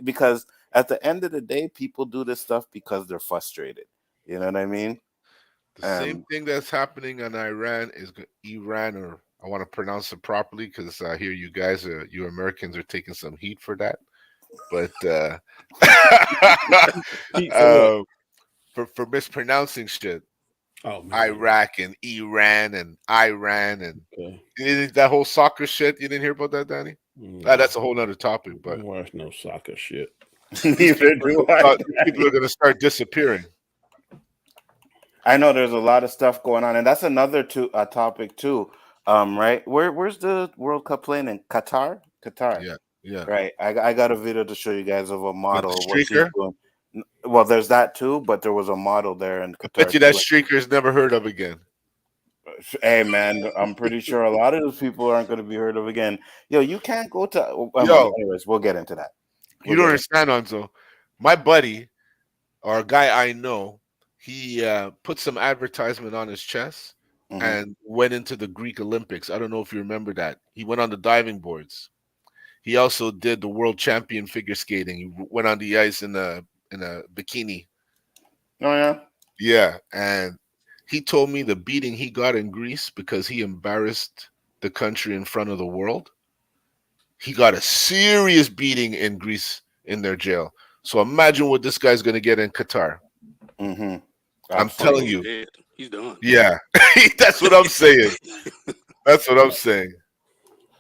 Because at the end of the day, people do this stuff because they're frustrated. You know what I mean? The same thing that's happening in Iran, or I want to pronounce it properly because I hear you guys, you Americans, are taking some heat for that. But for mispronouncing shit, Iraq and Iran and Iran and that whole soccer shit. You didn't hear about that, Danny? That's a whole nother topic. But there's no soccer shit. People are going to start disappearing. I know there's a lot of stuff going on, and that's another topic too. Right? Where's the World Cup playing in Qatar? Qatar. Yeah. Right. I got a video to show you guys of a model. Streaker? Well, there's that too, but there was a model there in Qatar. I bet you that streaker's never heard of again. Hey man, I'm pretty sure a lot of those people aren't going to be heard of again. Yo, you can't go to. Anyways, we'll get into that. You don't understand, Nzo. My buddy, or a guy I know, he put some advertisement on his chest, and went into the Greek Olympics. I don't know if you remember that. He went on the diving boards. He also did the world champion figure skating. He went on the ice in a bikini. Oh yeah. Yeah, and he told me the beating he got in Greece because he embarrassed the country in front of the world. He got a serious beating in Greece in their jail. So imagine what this guy's going to get in Qatar. I'm telling you. He's done. Yeah, that's what I'm saying. That's what I'm saying.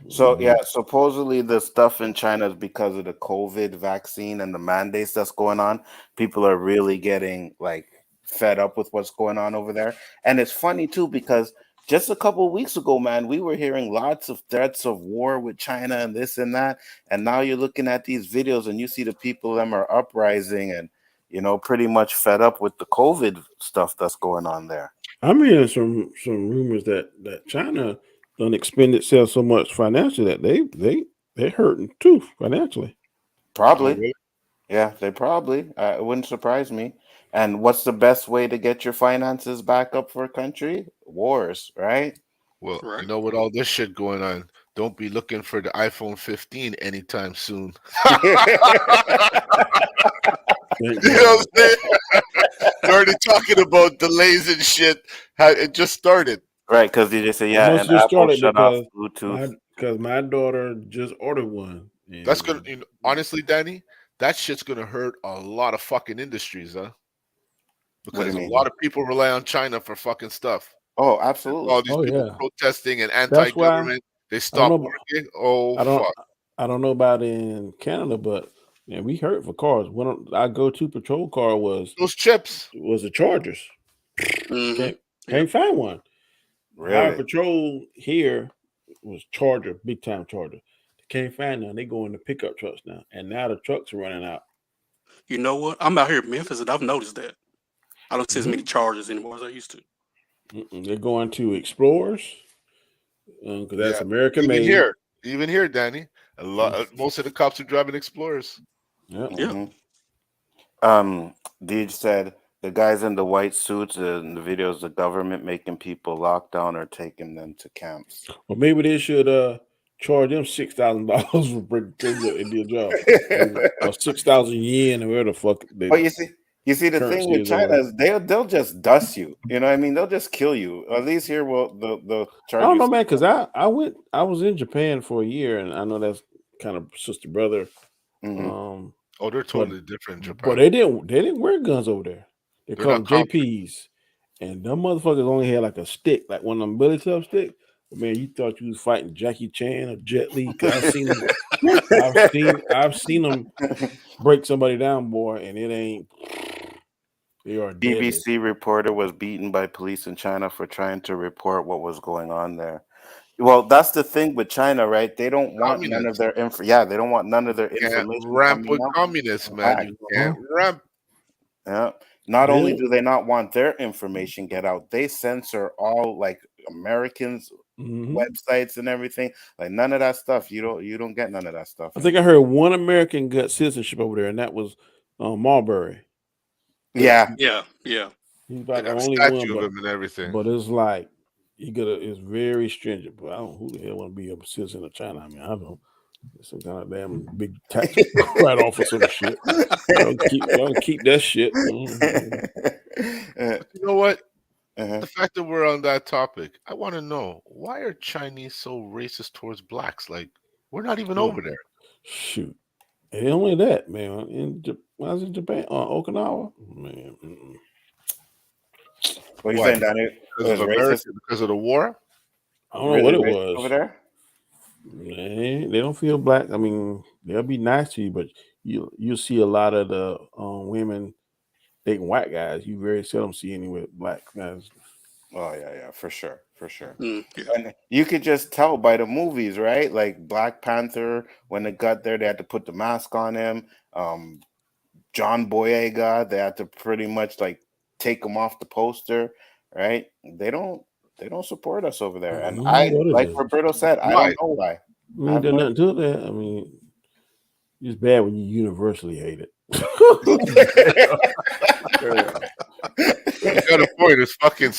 So yeah, supposedly the stuff in China is because of the COVID vaccine and the mandates that's going on. People are really getting like fed up with what's going on over there. And it's funny too, because just a couple of weeks ago, man, we were hearing lots of threats of war with China and this and that. And now you're looking at these videos and you see the people them are uprising and, you know, pretty much fed up with the COVID stuff that's going on there. I'm hearing some rumors that China done expend itself so much financially that they're hurting too financially. Probably. Yeah, they probably. It wouldn't surprise me. And what's the best way to get your finances back up for a country? Wars, right? Well, you know, with all this shit going on, don't be looking for the iPhone 15 anytime soon. You know what I'm saying? They're already talking about delays and shit. It just started. Right, because you just say, yeah, and Apple shut off Bluetooth. Because my daughter just ordered one. That's gonna, you know, honestly, Danny, that shit's gonna hurt a lot of fucking industries, huh? Because a lot of people rely on China for fucking stuff. Oh, absolutely. All these people protesting and anti-government, they stop working. Oh, fuck. I don't know about in Canada, but man, we hurt for cars. When I go-to patrol car was those chips. Was the Chargers. Can't find one. Really? Our patrol here was Charger, big time Charger. They can't find none. They go into pickup trucks now, and now the trucks are running out. You know what? I'm out here in Memphis, and I've noticed that I don't see as many Chargers anymore as I used to. They're going to Explorers because that's American made. Even here, Danny, a lot. Most of the cops are driving Explorers. Yeah. Deej said the guys in the white suits in the videos, the government making people lock down or taking them to camps. Well, maybe they should charge them $6,000 for breaking their job, or 6,000 yen, or whatever the fuck. But you see, the thing with China is they'll just dust you. You know what I mean? They'll just kill you. At least here, the charge. I don't know, man, because I was in Japan for a year, and I know that's kind of sister brother. Oh, they're totally different in Japan. But they didn't wear guns over there. They call them JPs, and them motherfuckers only had like a stick, like one of them Billy Club sticks. But man, you thought you was fighting Jackie Chan or Jet Li. I've seen them. I've seen them break somebody down, boy, and it ain't. They are deadly. BBC reporter was beaten by police in China for trying to report what was going on there. Well, that's the thing with China, right? They don't want none of their info. Yeah, they don't want none of their information. Ramp with communists, man. You can't ramp. Yeah. Not only do they not want their information get out, they censor all like Americans' websites and everything. Like none of that stuff. You don't get none of that stuff. I think I heard one American got citizenship over there, and that was Marbury. Yeah. He's about the only one, and everything. But it's like it's very stringent. But I don't know who the hell want to be a citizen of China. I mean, I don't. Some kind of damn big tax right off of some shit. Y'all keep that shit. You know what? The fact that we're on that topic, I want to know, why are Chinese so racist towards blacks? Like, we're not even over there. Shoot. And only that, man. When I was in Japan, Okinawa, man. What are you saying, Danny? Because of the war? I don't know what it was. Over there? Man, they don't feel black. I mean, they'll be nice to you, but you'll see a lot of the women dating white guys. You very seldom see any with black guys. Oh yeah, for sure. And you could just tell by the movies, right? Like Black Panther, when it got there, they had to put the mask on him. John Boyega, they had to pretty much like take him off the poster, right? They don't support us over there. And like Roberto said, I don't know why. I mean, there's nothing to that. I mean, it's bad when you universally hate it. You gotta point. It's fucking,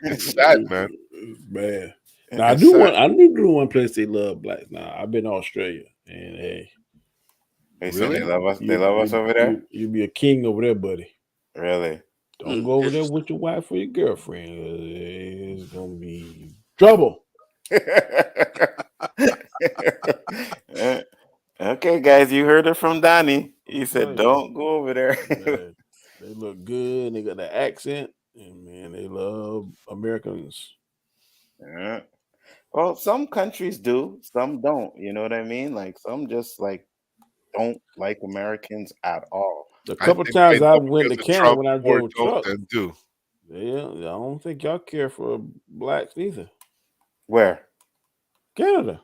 it's sad, man. It's bad. Now I do one place they love blacks. Now I've been to Australia, and hey, They really? say they love us. They love us over there. You be a king over there, buddy. Really? Don't go over there with your wife or your girlfriend. It's gonna be trouble. Okay, guys, you heard it from Donnie. He said, "Don't go over there." They look good. They got the accent, and man, they love Americans. Yeah. Well, some countries do, some don't. You know what I mean? Like some just like don't like Americans at all. A couple times I went to Canada when I drove truck. Yeah, I don't think y'all care for blacks either. Where? Canada.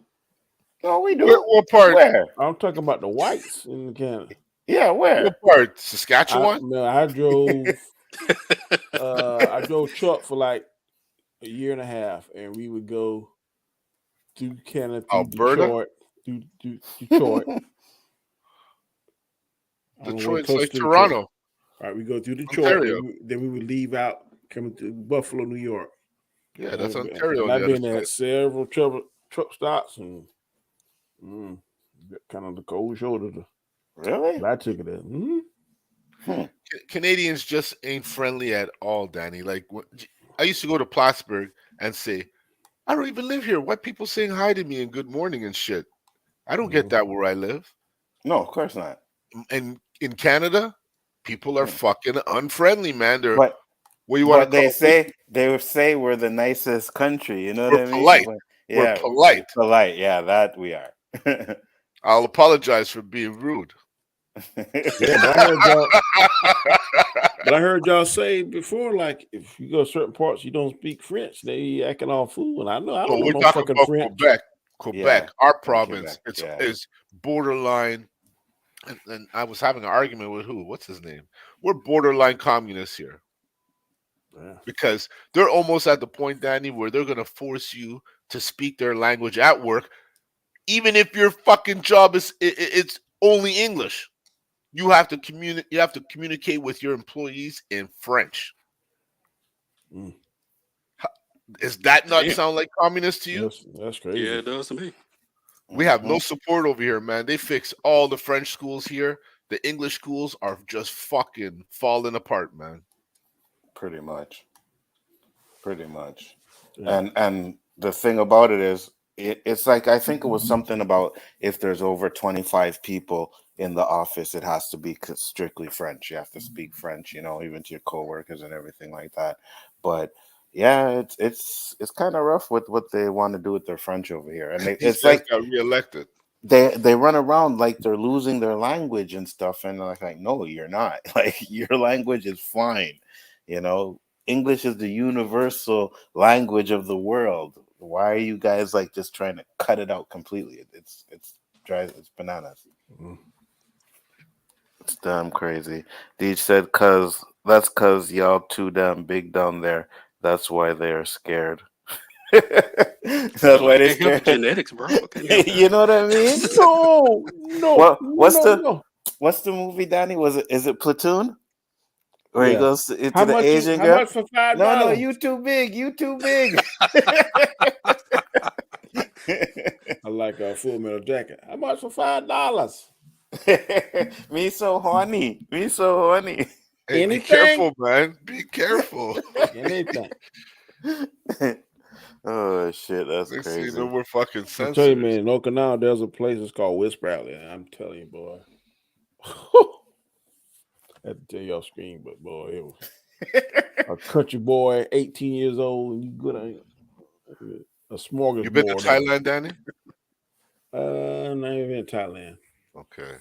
No, we do. What part? Where? I'm talking about the whites in Canada. Yeah, where? What part? Saskatchewan? I drove. I drove truck for like a year and a half, and we would go through Canada, through Alberta? Detroit. Detroit's like Toronto. All right, we go through Detroit, then we would leave out coming to Buffalo, New York. Yeah, that's Ontario. And I've been at several truck stops and kind of the cold shoulder. Really? I took it at. Canadians just ain't friendly at all, Danny. Like I used to go to Plattsburgh and say, I don't even live here. Why people saying hi to me and good morning and shit? I don't get that where I live. No, of course not. And in Canada, people are fucking unfriendly, man. They're what you want to they say? They would say we're the nicest country. You know what I mean? Polite. Yeah, we're polite. Polite. Yeah, that we are. I'll apologize for being rude. Yeah, but I heard y'all say before, like if you go to certain parts, you don't speak French. They acting all fool, and I know I don't know no fucking French. Quebec, our province, is borderline. And I was having an argument with who? What's his name? We're borderline communists here. Yeah. Because they're almost at the point, Danny, where they're gonna force you to speak their language at work, even if your fucking job is it's only English. You have to communicate with your employees in French. Does that not sound like communist to you? That's crazy. Yeah, it does to me. We have no support over here, man. They fix all the French schools here. The English schools are just fucking falling apart, man. Pretty much. Yeah. And the thing about it is, it's like, I think it was something about if there's over 25 people in the office, it has to be strictly French. You have to speak French, even to your coworkers and everything like that. But yeah, it's kind of rough with what they want to do with their French over here, and it's like got reelected. They run around like they're losing their language and stuff, and like no, you're not. Like your language is fine, English is the universal language of the world. Why are you guys like just trying to cut it out completely? It's bananas. Mm-hmm. It's damn crazy. Deej said, that's cause y'all too damn big down there. That's why they are scared. That's why they're scared. Genetics, bro. You know what I mean? No. What's the movie, Danny? Is it Platoon? Where he goes to the Asian girl? How much for $5? No, you too big. I like a Full Metal Jacket. How much for $5? Me so horny. Hey, be careful, man. Be careful. Anything. Oh shit, that's crazy. No more fucking sense. I tell you, man, in Okinawa, there's a place that's called Whisper Alley. I'm telling you, boy. I had to tell y'all screen, but boy, it was a country boy, 18 years old, and you good at a smorgasbord. You been to Thailand, Danny? Not even in Thailand. Okay.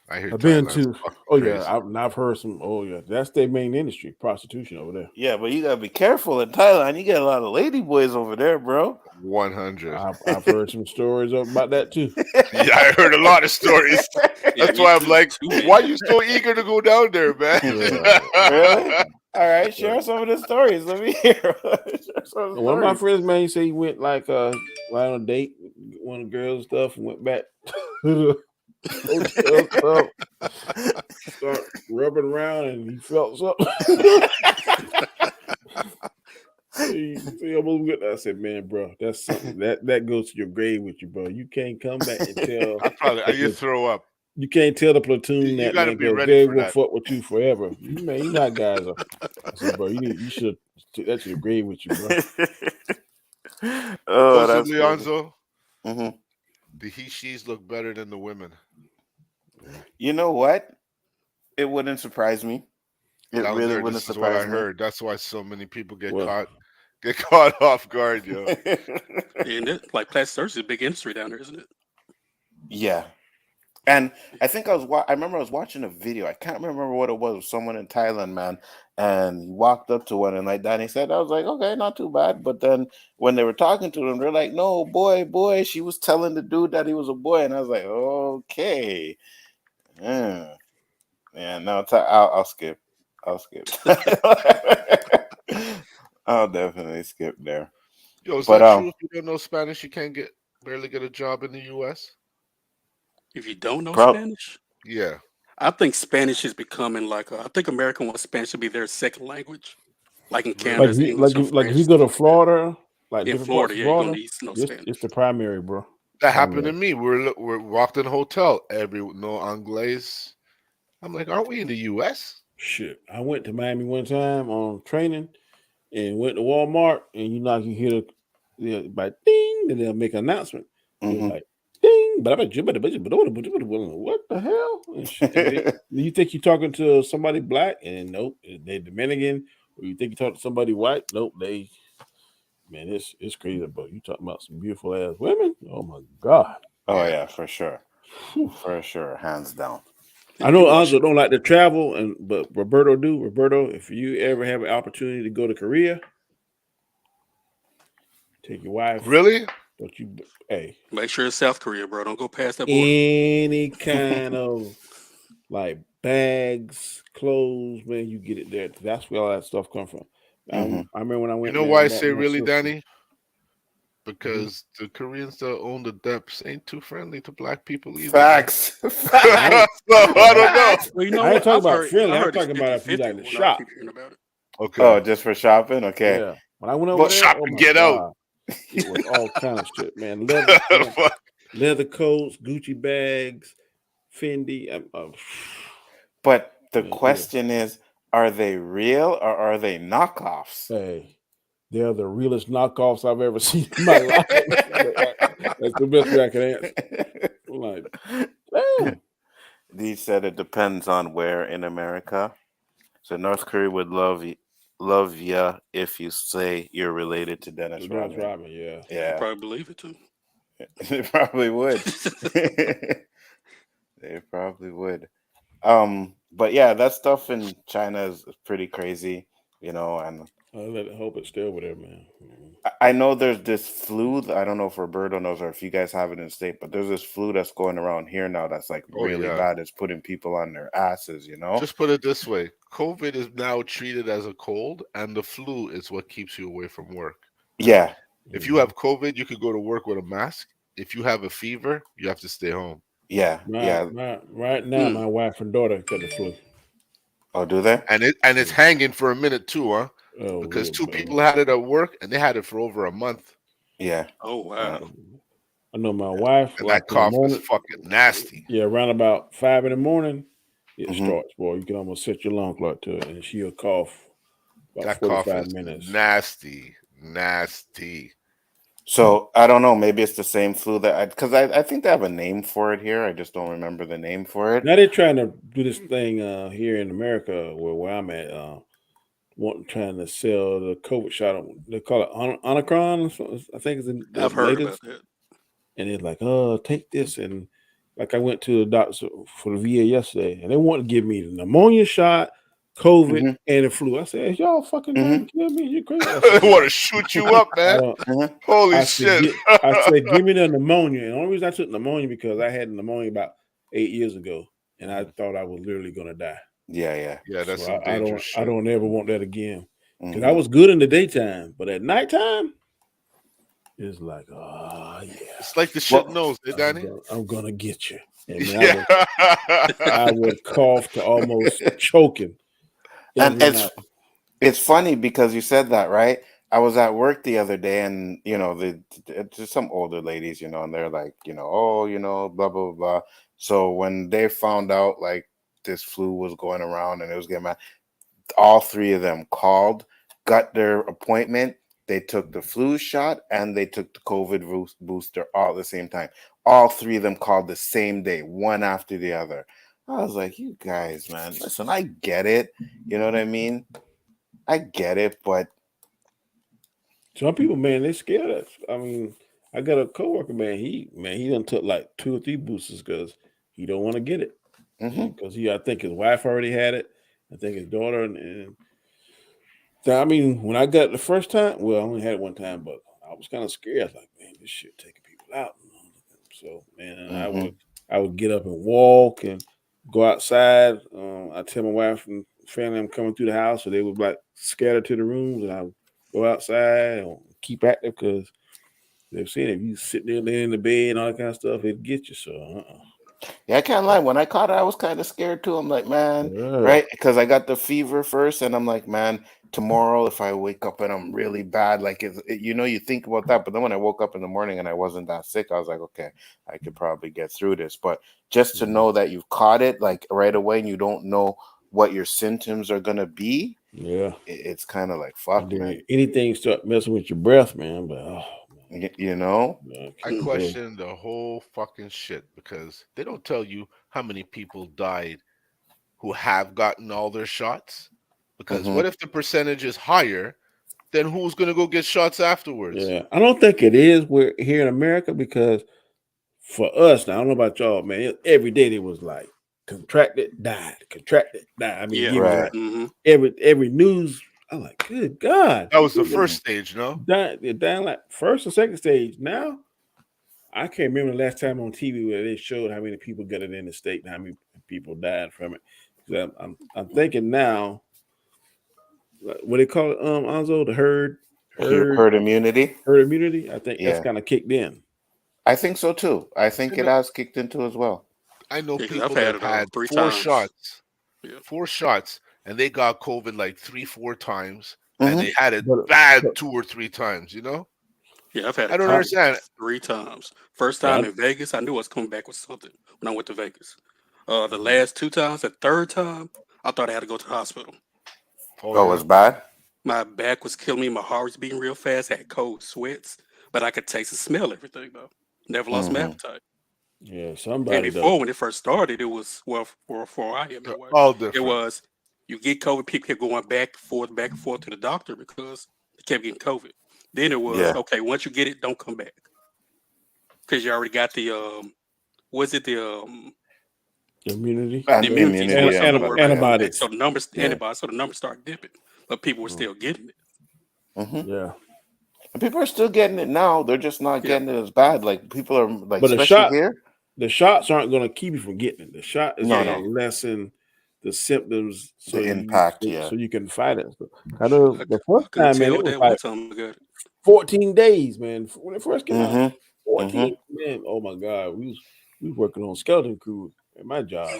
I hear I've been Thailand's to. I've heard some. Oh yeah, that's their main industry, prostitution over there. Yeah, but you gotta be careful in Thailand. You get a lot of lady boys over there, bro. 100. I've heard some stories about that too. Yeah, I heard a lot of stories. That's why I'm like, why are you so eager to go down there, man? Really? All right, share some of the stories. Let me hear. One of my friends, man, he said he went like on a date with one of the girls and stuff, and went back to the hotel stuff, start rubbing around, and he felt something. See, almost good. I said, man, bro, that's something that goes to your grave with you, bro. You can't come back and tell. I just throw up. You can't tell the platoon You that, got to man, be because ready they for will that. fuck with you forever. You know how guys are. I said, bro, you should take that to the grave with you, bro. Oh, that's Supposedly, funny. Nzo, Mhm. the he/she's look better than the women. You know what? It wouldn't surprise me. It Down really there, wouldn't this is what I surprise me. heard. That's why so many people get Well, caught off guard, yo. And it, like plastic surgery is a big industry down there, isn't it? Yeah. And I think I remember I was watching a video. I can't remember what it was. Someone in Thailand, man, and he walked up to one and like that. And he said, I was like, okay, not too bad. But then when they were talking to him, they're like, no, boy. She was telling the dude that he was a boy, and I was like, okay, yeah, no, I'll skip. I'll skip. I'll definitely skip there. Yo, is But that true? If you don't know Spanish, you can't barely get a job in the U.S. If you don't know Prob- Spanish, Yeah. I think Spanish is becoming like I think America wants Spanish to be their second language. Like in Canada, like it's if you, English or like French. if you go to stuff like that. Florida, like In different Florida, parts of yeah, you're gonna Florida, need to know it's Spanish. the primary, bro. That happened to Primary. me. We walked in a hotel. No Anglais. I'm like, aren't we in the U.S.? Shit, I went to Miami one time on training, and went to Walmart, and you hear by ding, and they'll make an announcement. It was Mhm. like ding, but what the hell? And shit. And you think you're talking to somebody black, and nope, they Dominican. Or you think you talk to somebody white, nope, they. Man, it's crazy, bro. You talking about some beautiful ass women? Oh my god! Oh Yeah. yeah, for sure, hands down. I know Anzo don't like to travel, but Roberto do. Roberto, if you ever have an opportunity to go to Korea, take your wife. Really? Don't you? Hey, Make sure it's South Korea, bro. Don't go past that border. any kind of like bags, clothes, man, you get it there. That's where all that stuff come from. Mhm. I remember when I You went. know man, why I bought say my really, sister- Danny? Because the Koreans that own the depths ain't too friendly to black people either. Facts. So, I don't know. Well, you know I ain't what? talking I've about heard, friendly. I I'm heard it's talking about if you 50-50 like to when I shop. keep hearing about it. Okay. Oh, just for shopping? Okay. Yeah. When I went over Well, there, shop oh and my get god, out. it was all kind of shit, man. Fuck. Leather coats, Gucci bags, Fendi. But the Yeah. question is, are they real or are they knockoffs? Hey, they're the realest knockoffs I've ever seen in my life. That's the best way I can answer. I'm like, damn. He said it depends on where in America. So North Korea would love ya if you say you're related to Dennis Dennis Rodman. Rodman, yeah. I Yeah, probably believe it too. they probably would. They probably would. But yeah, that stuff in China is pretty crazy, and I hope it's still with there, man. I know there's this flu. I don't know if Roberto knows or if you guys have it in the state, but there's this flu that's going around here now that's like Oh, really yeah. bad. It's putting people on their asses, Just put it this way: COVID is now treated as a cold, and the flu is what keeps you away from work. Yeah. If you have COVID, you could go to work with a mask. If you have a fever, you have to stay home. Yeah. Right now, my wife and daughter got the flu. Oh, do they? And it's hanging for a minute too, huh? Oh, because yeah, two bro. people had it at work, and they had it for over a month. Yeah. Oh wow. I know my wife. And like that cough in the morning, is fucking nasty. Yeah, around about 5 in the morning, it Mhm. starts, boy. You can almost set your alarm clock to it, and she'll cough about That cough 45 is minutes. nasty. So I don't know. Maybe it's the same flu because I think they have a name for it here. I just don't remember the name for it. Now they're trying to do this thing here in America, where I'm at, trying to sell the COVID shot. They call it Omicron. I think it's the I've heard latest. about that. And it's like, take this. And like I went to the doctor for the VA yesterday, and they want to give me the pneumonia shot, COVID, and the flu. I said, y'all fucking trying to kill me? You crazy? They want to shoot you up, man. Holy shit. I said, give me the pneumonia. And the only reason I took pneumonia because I had pneumonia about 8 years ago, and I thought I was literally gonna die. Yeah. Yeah, that's So some dangerous shit. I don't ever want that again. Because I was good in the daytime, but at nighttime, it's like, oh yeah. It's like the shit knows, Danny. I'm gonna get you. And man, I would cough to almost choking. And it's funny because you said that, right? I was at work the other day, and just some older ladies, and they're like, oh, blah blah blah. So when they found out like this flu was going around and it was getting mad, all three of them called, got their appointment. They took the flu shot and they took the COVID booster all at the same time. All three of them called the same day, one after the other. I was like, you guys, man, listen, I get it. You know what I mean? I get it, but some people, man, they scared us. I mean, I got a coworker, man. He done took like 2 or 3 boosters because he don't want to get it. Because I think his wife already had it. I think his daughter and I mean, when I got it the first time, well, I only had it one time, but I was kind of scared. I was like, man, this shit taking people out. So, man, I would get up and walk and go outside. I tell my wife and family I'm coming through the house, so they would like scatter to the rooms, and I would go outside and keep active because they've seen if you sit there in the bed and all that kind of stuff, it gets you. So, yeah, I can't lie. When I caught it, I was kind of scared too. I'm like, man, right? Because I got the fever first, and I'm like, man, tomorrow if I wake up and I'm really bad, like you think about that. But then when I woke up in the morning and I wasn't that sick, I was like, okay, I could probably get through this. But just to know that you've caught it like right away and you don't know what your symptoms are gonna be, it's kind of like fuck, man. Anything start messing with your breath, man. But I question the whole fucking shit because they don't tell you how many people died who have gotten all their shots. Because what if the percentage is higher? Then who's gonna go get shots afterwards? Yeah, I don't think it is. We're here in America because for us, now I don't know about y'all, man. Every day they was like contracted, died. I mean, every news. I'm like, good God. That was the first stage, no? They're dying like first or second stage. Now, I can't remember the last time on TV where they showed how many people got it in the state and how many people died from it. I'm thinking now, what they call it, Nzo, the herd immunity. Herd immunity. I think that's kind of kicked in. I think so too. I think it has kicked into as well. I know people that had 4 shots. Yeah. 4 shots, and they got COVID like 3-4 times, and they had it bad 2 or 3 times. Yeah, I've had it. I don't understand. 3 times. First time in Vegas, I knew I was coming back with something when I went to Vegas. The last 2 times, the third time, I thought I had to go to the hospital. Oh, it was bad? My back was killing me. My heart was beating real fast. I had cold sweats, but I could taste and smell everything, though. Never lost my appetite. Yeah, somebody. And before, when it first started, it was, well, for I am anyway, all different. It was, you get COVID, people kept going back and forth to the doctor because they kept getting COVID. Then it was, okay, once you get it, don't come back. Because you already got the, immunity? Antibodies. So the numbers, antibodies, so the numbers start dipping. But people were still getting it. Yeah. And people are still getting it now. They're just not getting it as bad. Like people are like, but especially here. The shots aren't going to keep you from getting it. The shot is going to lessen the symptoms, so the impact, so you can fight it. So, I know the first time, man, it was like 14 days, man. When it first came out, 14 man. Oh my God, we was working on skeleton crew at my job.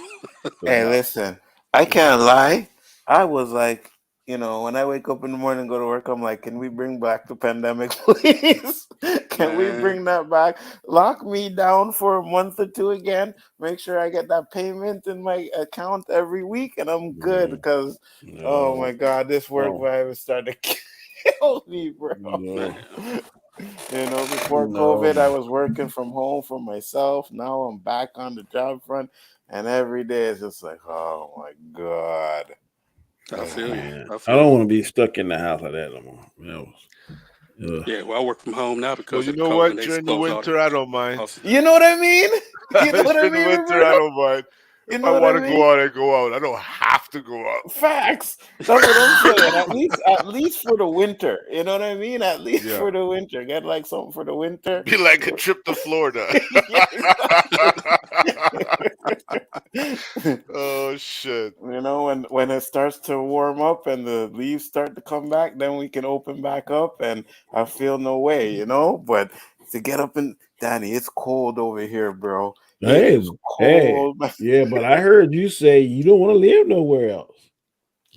Hey, listen, I can't lie. I was like, when I wake up in the morning and go to work, I'm like, can we bring back the pandemic, please? Can we bring that back? Lock me down for a month or 2 again. Make sure I get that payment in my account every week, and I'm good because, oh my God, this work virus started to kill me, bro. Before COVID, I was working from home for myself. Now I'm back on the job front, and every day it's just like, oh my God. I feel you. I don't want to be stuck in the house like that no more. Yeah, well, I work from home now because you know what? During the winter, I don't mind. You know what I mean? You know what I mean? During the winter, I don't mind. If I want to go out, I go out. I don't have to go out. Facts. That's what I'm saying. At least for the winter. You know what I mean? At least for the winter. Get like something for the winter. Be like a trip to Florida. Oh shit. When it starts to warm up and the leaves start to come back, then we can open back up and I feel no way, But to get up and Danny, it's cold over here, bro. Hey, yeah, but I heard you say you don't want to live nowhere else.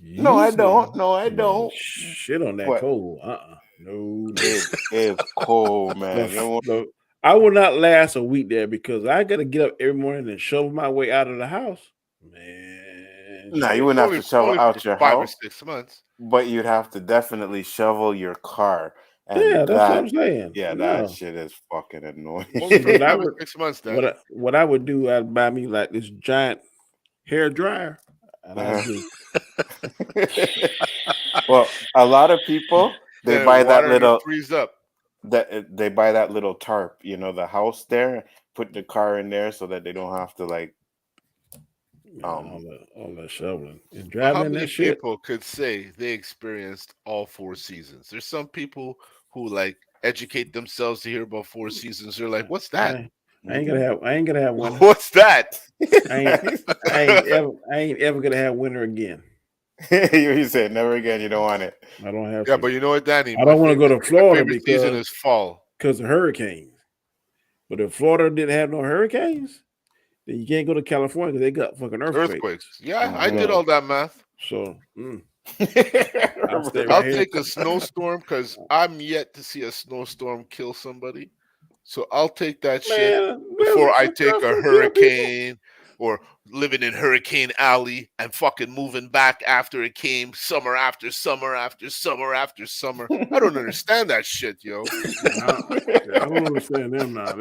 No, I don't. No, I don't. Shit on that cold. No. It's cold, man. I will not last a week there because I got to get up every morning and shovel my way out of the house. Man, no, you wouldn't have to shovel out your 5 or house, 6 months. but you'd have to definitely shovel your car. And yeah, that's what I'm saying. Yeah, that shit is fucking annoying. Only for 5 or 6 months, Daddy. What I would do, I'd buy me like this giant hair dryer. And I do. Well, a lot of people they buy that little freeze up. They buy that little tarp, you know, the house there, put the car in there so that they don't have to like all that shoveling and driving. How many that shit? people could say they experienced all 4 seasons? There's some people who like educate themselves to hear about 4 seasons. They're like, "What's that?" I ain't gonna have winter. What's that? I ain't ever gonna have winter again. You said never again. You don't want it. I don't have. Yeah, but you know what, Danny? I don't want to go to Florida because season is fall because of hurricanes. But if Florida didn't have no hurricanes, then you can't go to California because they got fucking earthquakes. Yeah, I did all that math. So I'll take a snowstorm because I'm yet to see a snowstorm kill somebody. So I'll take that shit before I take a hurricane or living in Hurricane Alley and fucking moving back after it came summer after summer after summer after summer. I don't understand that shit, yo. I don't understand them now.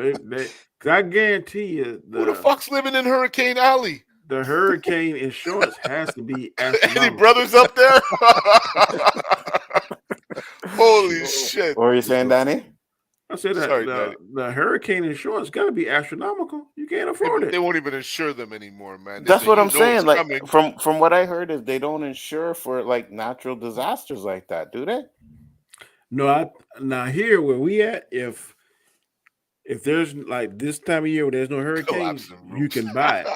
Cause I guarantee you, who the fuck's living in Hurricane Alley? The hurricane insurance has to be astronomical. Any brothers up there? Holy shit! What were you saying, Danny? I said that the hurricane insurance got to be astronomical. You can't afford it. They won't even insure them anymore, man. That's what I'm saying. Like from what I heard is they don't insure for like natural disasters like that, do they? No, now here where we at, if there's like this time of year where there's no hurricanes, you can buy it.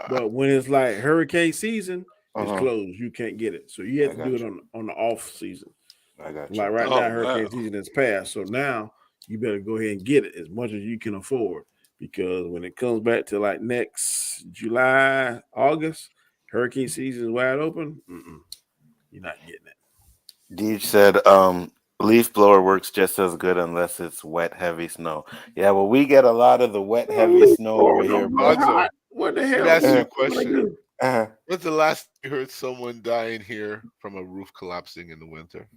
But when it's like hurricane season, it's closed. You can't get it. So you have to do it on the off season. I got you. Like right now, hurricane season is past. So now you better go ahead and get it as much as you can afford. Because when it comes back to like next July, August, hurricane season is wide open. You're not getting it. Deej said, leaf blower works just as good unless it's wet, heavy snow. Yeah, well, we get a lot of the wet, heavy snow over here. What the hell? Let me ask you a question. When's the last you heard someone dying here from a roof collapsing in the winter?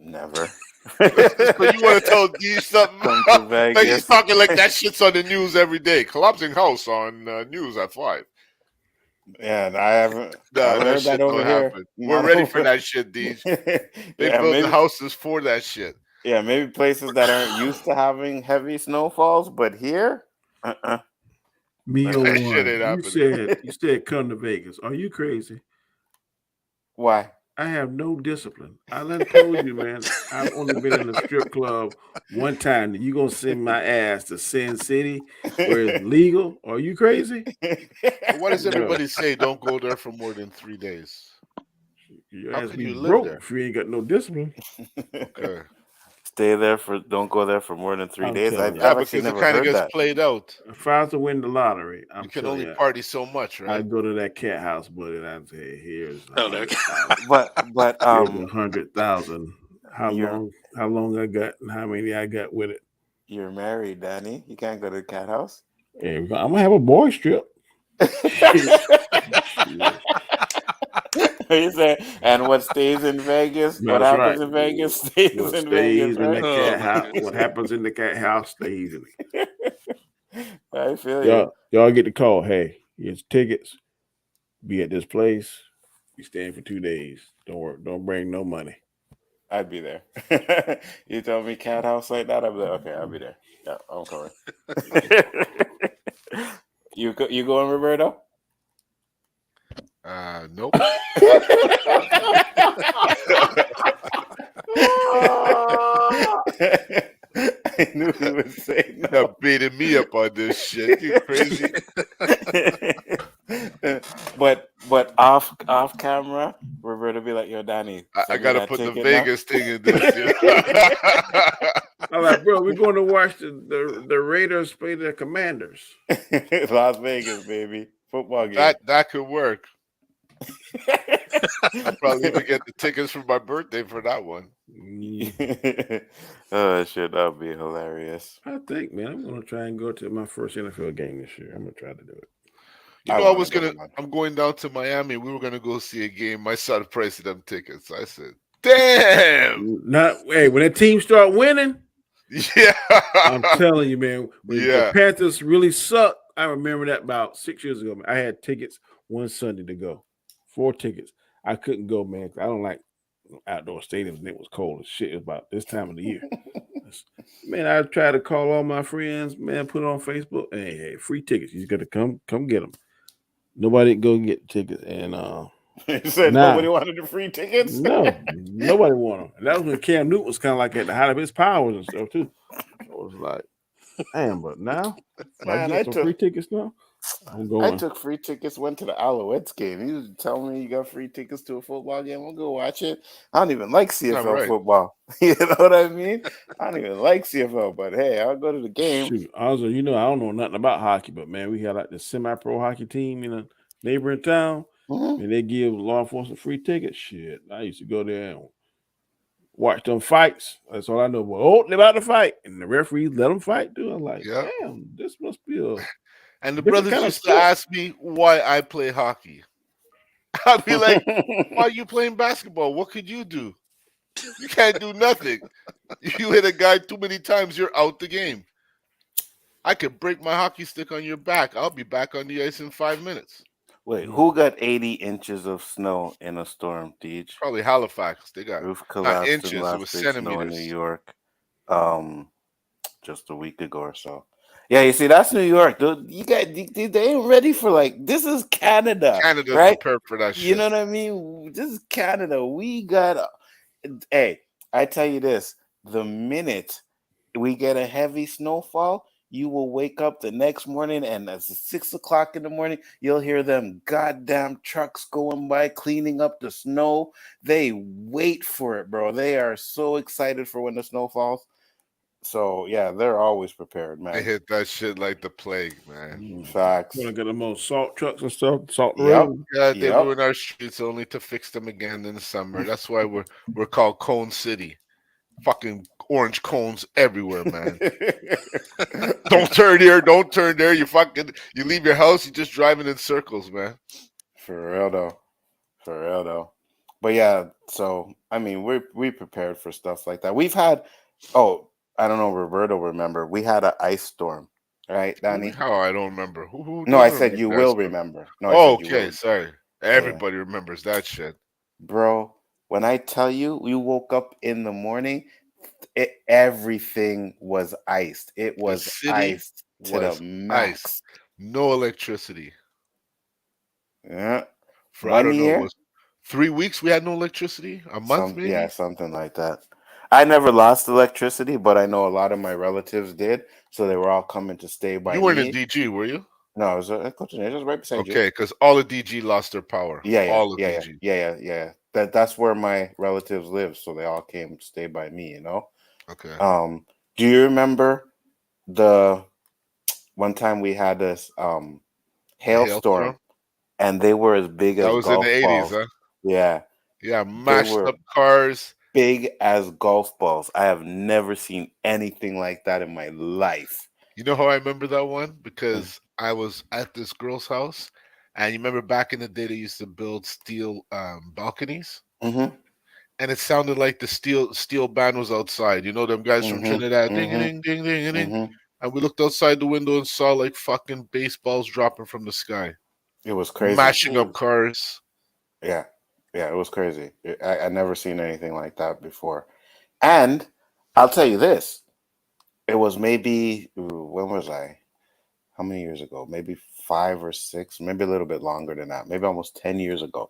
Never. But you want to tell Deej something? Like he's talking like that shit's on the news every day. Collapsing house on news at 5. Yeah, I haven't. That shit don't happen. We're ready for that shit, Deej. They build the houses for that shit. Yeah, maybe places that aren't used to having heavy snowfalls, but here, you said come to Vegas. Are you crazy? Why? I have no discipline. I done told you, man. I've only been in a strip club one time. You gonna send my ass to Sin City where it's legal? Are you crazy? What does everybody say? Don't go there for more than 3 days. How can you live there if you ain't got no discipline? Okay. Don't go there for more than 3 days. I've because it kind of gets played out. If I was to win the lottery, you can only party so much, right? I'd go to that cat house, buddy, and I'd say, "Here's but 100,000. How long I got, and how many I got with it." You're married, Danny. You can't go to the cat house. Yeah, I'm gonna have a boy strip. You say, and what stays in Vegas? That's what happens in Vegas stays in Vegas. In the cat house. What happens in the cat house stays in it. I feel you. Y'all get the call. Hey, here's tickets. Be at this place. Be staying for 2 days. Don't work. Don't bring no money. I'd be there. You tell me cat house like that, I'll be like, okay, I'll be there. Yeah, I'm coming. You going, Roberto? Nope. I knew he would say no. You're beating me up on this shit. You crazy? but off camera, Roberto be like, "Yo, Danny, I gotta put the Vegas thing in this." I'm like, bro, we're going to watch the Raiders play the Commanders. Las Vegas, baby, football game. That could work. I'd probably even get the tickets for my birthday for that one. Oh shit, that'd be hilarious. I think, man, I'm gonna try and go to my first NFL game this year. I'm gonna try to do it. You know, I'm going down to Miami. We were gonna go see a game. My son priced them tickets. I said, "Damn!" Hey, when that team start winning, yeah, I'm telling you, man. When the Panthers really suck, I remember that about 6 years ago. Man, I had tickets one Sunday to go, 4 tickets. I couldn't go, man. I don't like outdoor stadiums, and it was cold as shit. It was about this time of the year. Man, I tried to call all my friends, man, put it on Facebook. Hey, free tickets. You got to come get them. Nobody go get tickets, and you said nobody wanted the free tickets. No, nobody wanted them. And that was when Cam Newton was kind of like at the height of his powers and stuff too. I was like, damn, but now I get some free tickets now. I'm going. I took free tickets, went to the Alouettes game. You was telling me you got free tickets to a football game. I'll go watch it. I don't even like CFL football. You know what I mean? I don't even like CFL, but hey, I'll go to the game. Shoot, also, I don't know nothing about hockey, but man, we had like the semi-pro hockey team in a neighboring town, and they give law enforcement free tickets. Shit, I used to go there and watch them fights. That's all I know. Well, they're about to fight, and the referees let them fight. Dude, I'm like, damn, this must be a. And the brothers used to ask me why I play hockey. I'd be like, why are you playing basketball? What could you do? You can't do nothing. You hit a guy too many times, you're out the game. I could break my hockey stick on your back. I'll be back on the ice in 5 minutes. Wait, who got 80 inches of snow in a storm, Deej? Probably Halifax. They got roof collapsed inches, it was centimeters. snow in New York just a week ago or so. Yeah, you see, that's New York. Dude, they ain't ready for this is Canada. Canada's right? prepared for that shit. You know what I mean? This is Canada. We got hey, I tell you this, the minute we get a heavy snowfall, you will wake up the next morning and as it's 6 o'clock in the morning, you'll hear them goddamn trucks going by cleaning up the snow. They wait for it, bro. They are so excited for when the snow falls. So yeah, they're always prepared, man. They hit that shit like the plague, man. Facts. Gonna get the most salt trucks and stuff, salt the Yep. road. Yeah, they ruin our streets only to fix them again in the summer. That's why we're called Cone City. Fucking orange cones everywhere, man. Don't turn here, don't turn there. You leave your house, you're just driving in circles, man. For real though. But yeah, so I mean, we prepared for stuff like that. We've had I don't know, Roberto remember. We had an ice storm, right, Danny? How I don't remember. Who no, I said you will remember. No, okay, sorry. Everybody remembers that shit. Bro, when I tell you, we woke up in the morning, everything was iced. It was iced to the max. Iced. No electricity. Yeah. For I don't know, was 3 weeks we had no electricity? A month maybe? Yeah, something like that. I never lost electricity, but I know a lot of my relatives did, so they were all coming to stay by me. You weren't in DG, were you? No, I was at Coach just right beside you. Okay, because all of DG lost their power. All of DG. Yeah. That's where my relatives live, so they all came to stay by me, you know? Okay. Do you remember the one time we had this hailstorm, and they were as big as golf balls? That was in the 80s, huh? Yeah. Yeah, mashed up cars. Big as golf balls. I have never seen anything like that in my life. You know how I remember that one? Because I was at this girl's house, and you remember back in the day they used to build steel balconies, and it sounded like the steel band was outside. You know them guys from Trinidad, ding ding ding ding ding. And we looked outside the window and saw like fucking baseballs dropping from the sky. It was crazy, mashing up cars. Yeah, it was crazy. I never seen anything like that before. And I'll tell you this. It was maybe, when was I? How many years ago? Maybe 5 or 6, maybe a little bit longer than that. Maybe almost 10 years ago.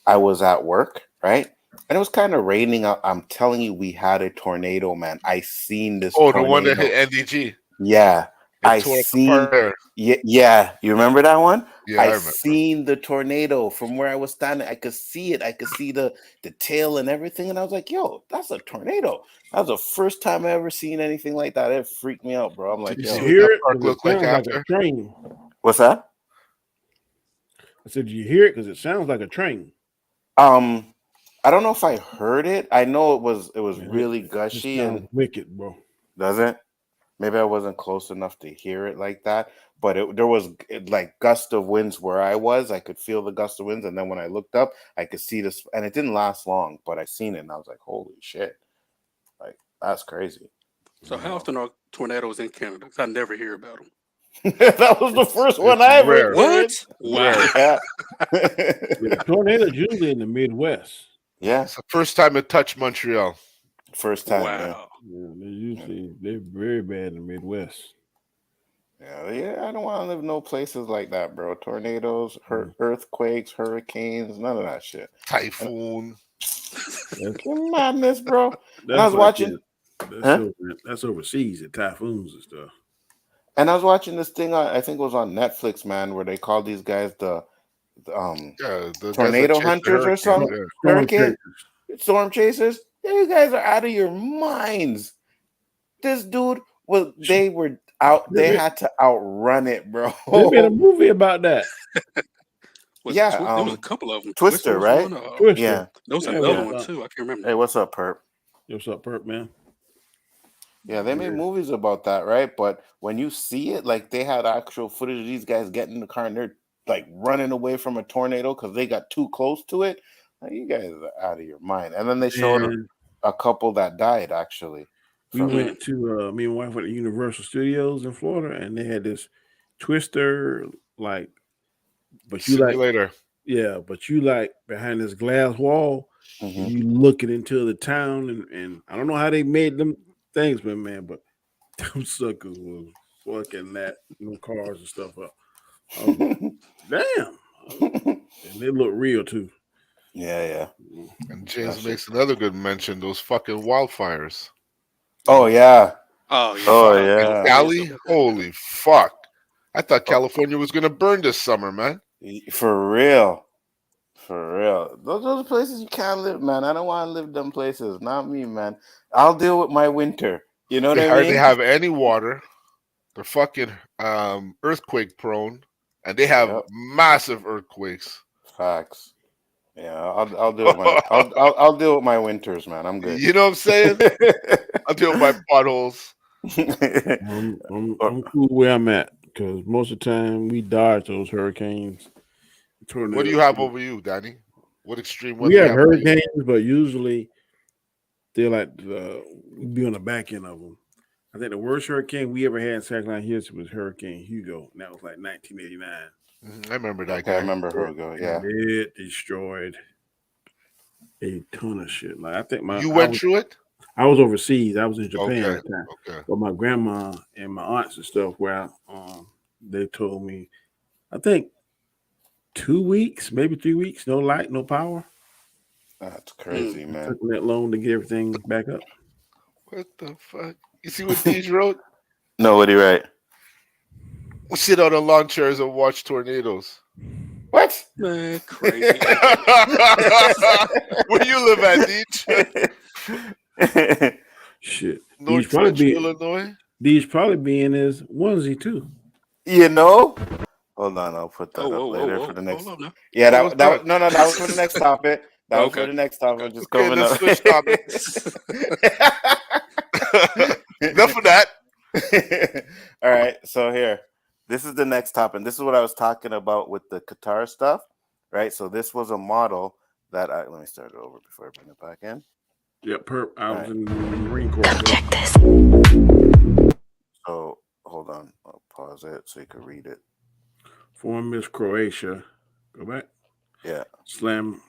I was at work, right? And it was kind of raining out. I'm telling you, we had a tornado, man. I seen this tornado. The one that hit NDG. Yeah. I seen. Yeah. You remember that one? Yeah, I remember. Seen the tornado from where I was standing. I could see it. I could see the tail and everything. And I was like, yo, that's a tornado. That was the first time I ever seen anything like that. It freaked me out, bro. I'm like, did you hear it? Look like after? What's that? I said, "Did you hear it? Because it sounds like a train." I don't know if I heard it. I know it was Man, really it gushy sounds and wicked, bro. doesn't. Maybe I wasn't close enough to hear it like that, but there was like gust of winds where I was. I could feel the gust of winds, and then when I looked up, I could see this, and it didn't last long, but I seen it, and I was like, "Holy shit! Like that's crazy." So how often are tornadoes in Canada? 'Cause I never hear about them. That was the first one It's I ever rare. What? experienced. Wow. Yeah. Yeah, tornadoes usually in the Midwest. Yeah. It's the first time it touched Montreal. First time. Wow. Yeah, they're very bad in the Midwest. Yeah. I don't want to live no places like that, bro. Tornadoes, earthquakes, hurricanes, none of that shit. Typhoon. That's, Madness, bro. And I that's was like watching. Huh? that's overseas, the typhoons and stuff. And I was watching this thing I think it was on Netflix, man, where they call these guys the The guys that tornado chase the hunters or hurricanes. something. Yeah. Hurricane storm chasers. You guys are out of your minds. This dude they were out. They had to outrun it, bro. They made a movie about that. Yeah, There was a couple of them. Twister, was right? one. Twister. Yeah. There was Yeah, another one too. I can't remember. Hey, what's up, Perp? What's up, Perp, man? Yeah, they made movies about that, right? But when you see it, like they had actual footage of these guys getting in the car and they're like running away from a tornado because they got too close to it. Like, you guys are out of your mind. And then they showed a couple that died actually. We went to me and my wife went to Universal Studios in Florida, and they had this Twister but you simulator. but you behind this glass wall, and you looking into the town, and I don't know how they made them things, but them suckers was fucking them cars and stuff up. Damn, and they look real too. Yeah. And James makes another good mention: those fucking wildfires. Oh yeah. Oh yeah. Cali, holy fuck! I thought California was gonna burn this summer, man. For real. Those are the places you can't live, man. I don't want to live them places. Not me, man. I'll deal with my winter. You know what They I hardly mean? have any water. They're fucking earthquake prone, and they have massive earthquakes. Facts. Yeah, I'll deal with my I'll deal with my winters, man. I'm good. You know what I'm saying? I'll deal with my potholes. I'm cool where I'm at because most of the time we dodge those hurricanes. Tornadoes. What do you have over you, Danny? What extreme weather? We have you have hurricanes, but usually they're we be on the back end of them. I think the worst hurricane we ever had in South Carolina Hills was Hurricane Hugo, and that was like 1989. I remember that guy. I remember Hugo. Yeah, it destroyed a ton of shit. Like I think you went through it. I was overseas. I was in Japan at the time. Okay. But my grandma and my aunts and stuff, where they told me, I think 2 weeks, maybe 3 weeks, no light, no power. That's crazy, man. It took that long to get everything back up. What the fuck? You see what Deej wrote? No, what do you write? We sit on the lawn chairs and watch tornadoes. What? Man, crazy. Where you live at, Deej? Shit. North Central Illinois? These probably be in his onesie too. You know? Hold on, I'll put that up later for the next. Yeah, that was for the next topic. That was for the next topic. Just coming up. Switch topics. Enough of that. All right, so here. This is the next topic. This is what I was talking about with the Qatar stuff, right? So this was a model that let me start it over before I bring it back in. Yeah, I was in the Marine Corps. Check this. So hold on, I'll pause it so you can read it. Former Miss Croatia, go back. Yeah. Slam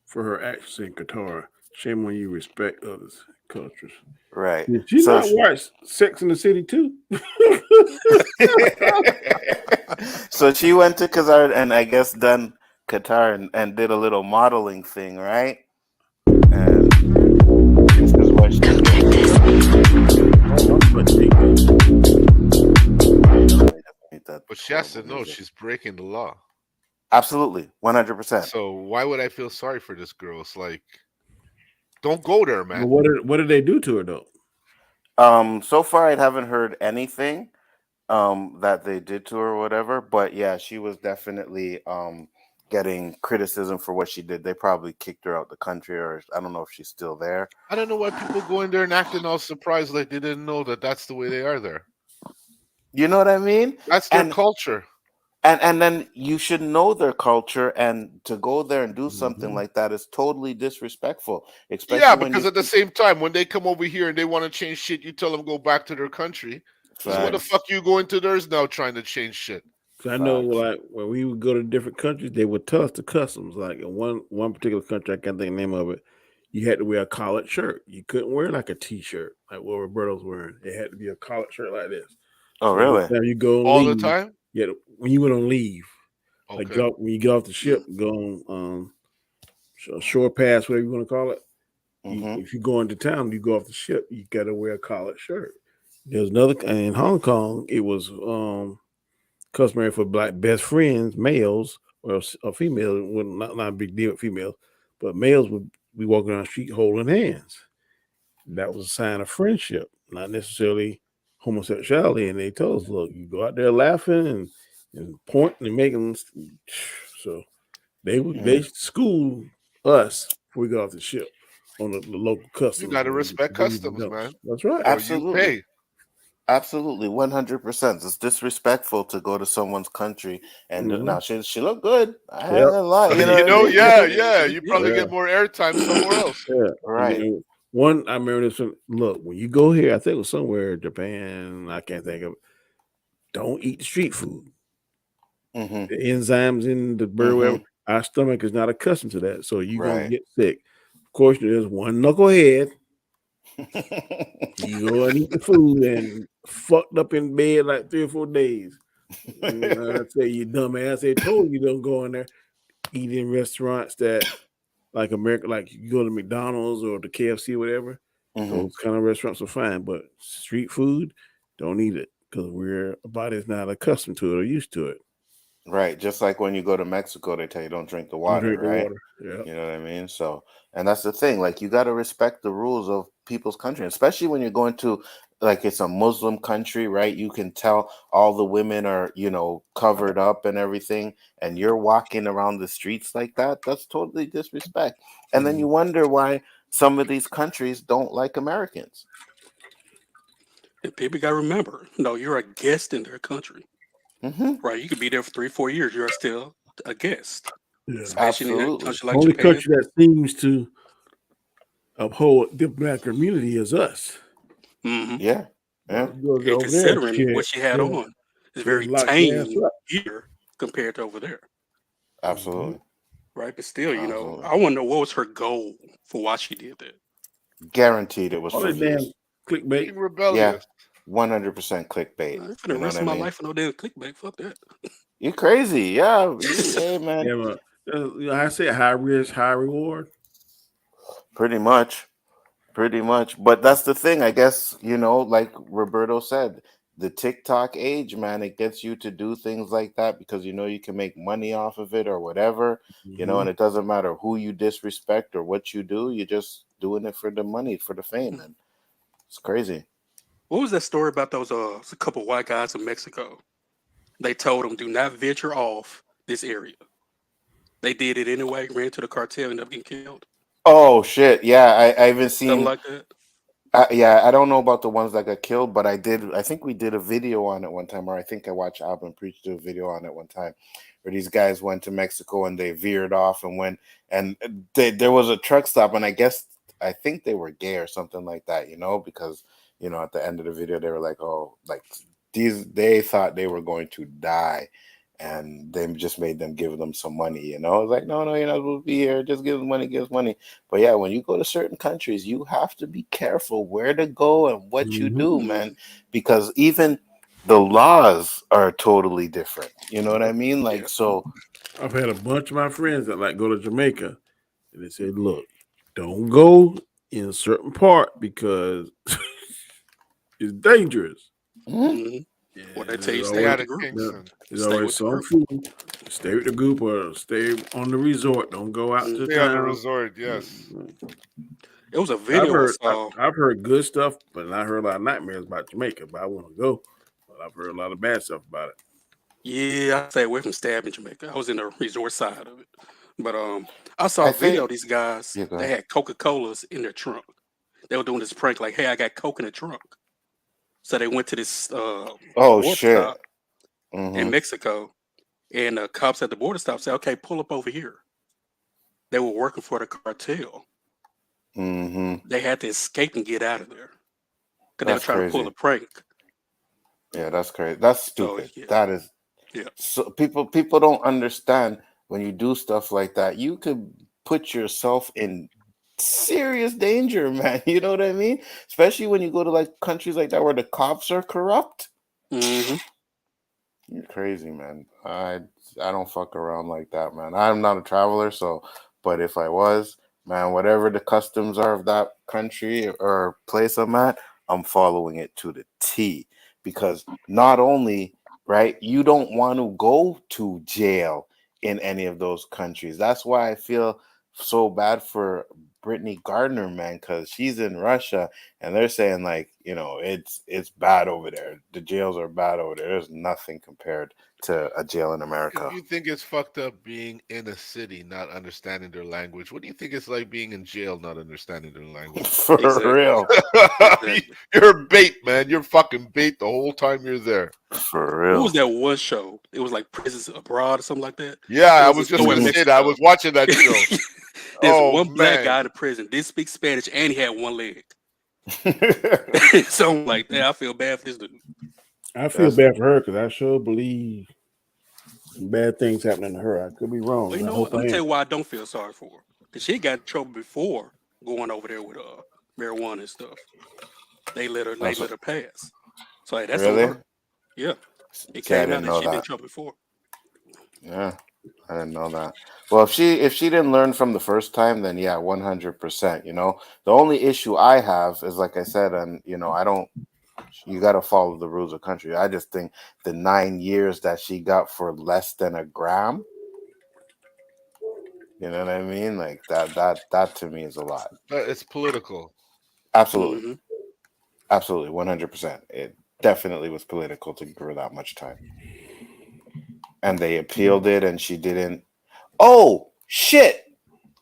for her actions in Qatar. Shame on you, respect others' cultures. Right. Did you not watch Sex in the City too? So she went to Qatar and I guess done Qatar and did a little modeling thing, right? And this is what she did. But she has to know she's breaking the law. Absolutely, 100%. So why would I feel sorry for this girl? It's like, don't go there, man. Well, what did they do to her though? So far I haven't heard anything that they did to her or whatever, but yeah, she was definitely getting criticism for what she did. They probably kicked her out the country, or I don't know if she's still there. I don't know why people go in there and acting all surprised like they didn't know that that's the way they are there. You know what I mean? That's their culture. And then you should know their culture, and to go there and do something like that is totally disrespectful. Especially because at the same time, when they come over here and they want to change shit, you tell them go back to their country. So what the fuck you going to theirs now trying to change shit? So I know, like when we would go to different countries, they would tell us the customs. Like in one particular country, I can't think of the name of it. You had to wear a collared shirt. You couldn't wear like a t-shirt like what Roberto's wearing. It had to be a collared shirt like this. Oh, really? You go all leave, the time. Yeah, when you went on leave, okay. Like when you get off the ship, go on shore pass, whatever you want to call it. If you go into town, you go off the ship, you got to wear a collared shirt. There's another in Hong Kong. It was customary for black best friends, males or females. Well, not a big deal with females, but males would be walking down the street holding hands. That was a sign of friendship, not necessarily homosexuality. And they told us, look, you go out there laughing and pointing and making. So they school us before we got off the ship on the local customs. You got to respect customs, man. That's right. Absolutely. You pay. Absolutely, 100%. It's disrespectful to go to someone's country and now she looked good. I ain't gonna lie. You probably get more airtime somewhere else. Right. I remember this one. Look, when you go here, I think it was somewhere in Japan. I can't think of it. Don't eat the street food. The enzymes in the bird, our stomach is not accustomed to that, so you're gonna get sick. Of course, there's one knucklehead. You go and eat the food and fucked up in bed like 3 or 4 days. I say, you dumbass. They told you don't go in there, eat in restaurants that like America, like you go to McDonald's or the KFC or whatever. Those kind of restaurants are fine, but street food, don't eat it because our body's not accustomed to it or used to it. Right, just like when you go to Mexico, they tell you don't drink the water, right? Yeah. You know what I mean? So, and that's the thing. Like, you got to respect the rules of people's country, especially when you're going to, like, it's a Muslim country, right? You can tell all the women are, covered up and everything, and you're walking around the streets like that. That's totally disrespect. And then you wonder why some of these countries don't like Americans. And people got to remember, you're a guest in their country. Right, you could be there for 3-4 years. You're still a guest. Yeah, especially in a country like only Japan. country that seems to uphold diplomatic immunity is us. Yeah. And considering what she had on, it's very tame here compared to over there. Absolutely. Right, but still, I want to know what was her goal for why she did that. Guaranteed it was for views. Clickbait. Rebellious. Yeah. 100% clickbait. For the rest of my life, no damn clickbait. Fuck that. You're crazy. Yeah. Hey, man. I say high risk, high reward. Pretty much. But that's the thing. I guess, like Roberto said, the TikTok age, man, it gets you to do things like that because, you can make money off of it or whatever, and it doesn't matter who you disrespect or what you do. You're just doing it for the money, for the fame. And it's crazy. What was that story about those a couple white guys in Mexico? They told them, do not venture off this area. They did it anyway, ran to the cartel, ended up getting killed. Oh, shit. Yeah, I haven't seen... Something like that? I don't know about the ones that got killed, but I think we did a video on it one time, or I think I watched Alvin Preach do a video on it one time, where these guys went to Mexico and they veered off and went, and there was a truck stop, and I think they were gay or something like that, because... at the end of the video, they were like, oh, like they thought they were going to die and they just made them give them some money, I was like, no, you're not supposed to be here. Just give us money. But yeah, when you go to certain countries, you have to be careful where to go and what you do, man, because even the laws are totally different. You know what I mean? Like, so I've had a bunch of my friends that go to Jamaica and they said, look, don't go in a certain part because it's dangerous. What they tell you, stay out of group. There's always some food. Stay with the group or stay on the resort. Don't go out to stay town. on the resort. Yes. It was a video. I've heard good stuff, but I heard a lot of nightmares about Jamaica. But I want to go. But I've heard a lot of bad stuff about it. Yeah, I stay away from Stab in Jamaica. I was in the resort side of it. But I saw a video of these guys. Yeah, go They ahead. had Coca-Colas in their trunk. They were doing this prank like, hey, I got Coke in the trunk. So they went to this Oh border shit. stop in Mm-hmm. Mexico, and the cops at the border stop said, okay, pull up over here. They were working for the cartel. Mm-hmm. They had to escape and get out of there because they were That's trying to pull a crazy. prank. Yeah, that's crazy. That's So stupid. yeah, That is yeah. so people don't understand when you do stuff like that, you could put yourself in serious danger, man. You know what I mean? Especially when you go to like countries like that where the cops are corrupt. Mm-hmm. You're crazy, man. I don't fuck around like that, man. I'm not a traveler, so but if I was, man, whatever the customs are of that country or place I'm at, I'm following it to the T. Because not only, right, you don't want to go to jail in any of those countries. That's why I feel so bad for Brittany Gardner, man, because she's in Russia and they're saying like, you know, it's bad over there. The jails are bad over there. There's nothing compared to a jail in If America. you think it's fucked up being in a city not understanding their language, what do you think it's like being in jail not understanding their language? For Exactly. real. Exactly. You're bait, man. You're fucking bait the whole time you're there. For What was real. that one show? It was like Prisons Abroad or something like that. Yeah, It I was a was just store in gonna say that. I was Mexico. watching that show. There's Oh one black guy man. in the prison, didn't speak Spanish, and he had one leg. Something like that. I feel bad for this dude. I feel That's bad for her because I sure believe bad things happening to her. I could be wrong. Well, you I know hope what? Let I me tell am. you why I don't feel sorry for her. Because she got in trouble before going over there with marijuana and stuff. They let her pass. So hey, that's on really? her. Yeah. It See, I came out didn't that know she been in that. trouble before. Yeah, I didn't know that. Well, if she didn't learn from the first time, then yeah, 100%. You know, the only issue I have is like I said, and you know, I don't. You got to follow the rules of country. I just think the 9 years that she got for less than a gram. You know what I mean? Like that to me is a lot. It's political. Absolutely, Mm-hmm. absolutely, 100%. It definitely was political to give her that much time, and they appealed it, and she didn't. Oh shit!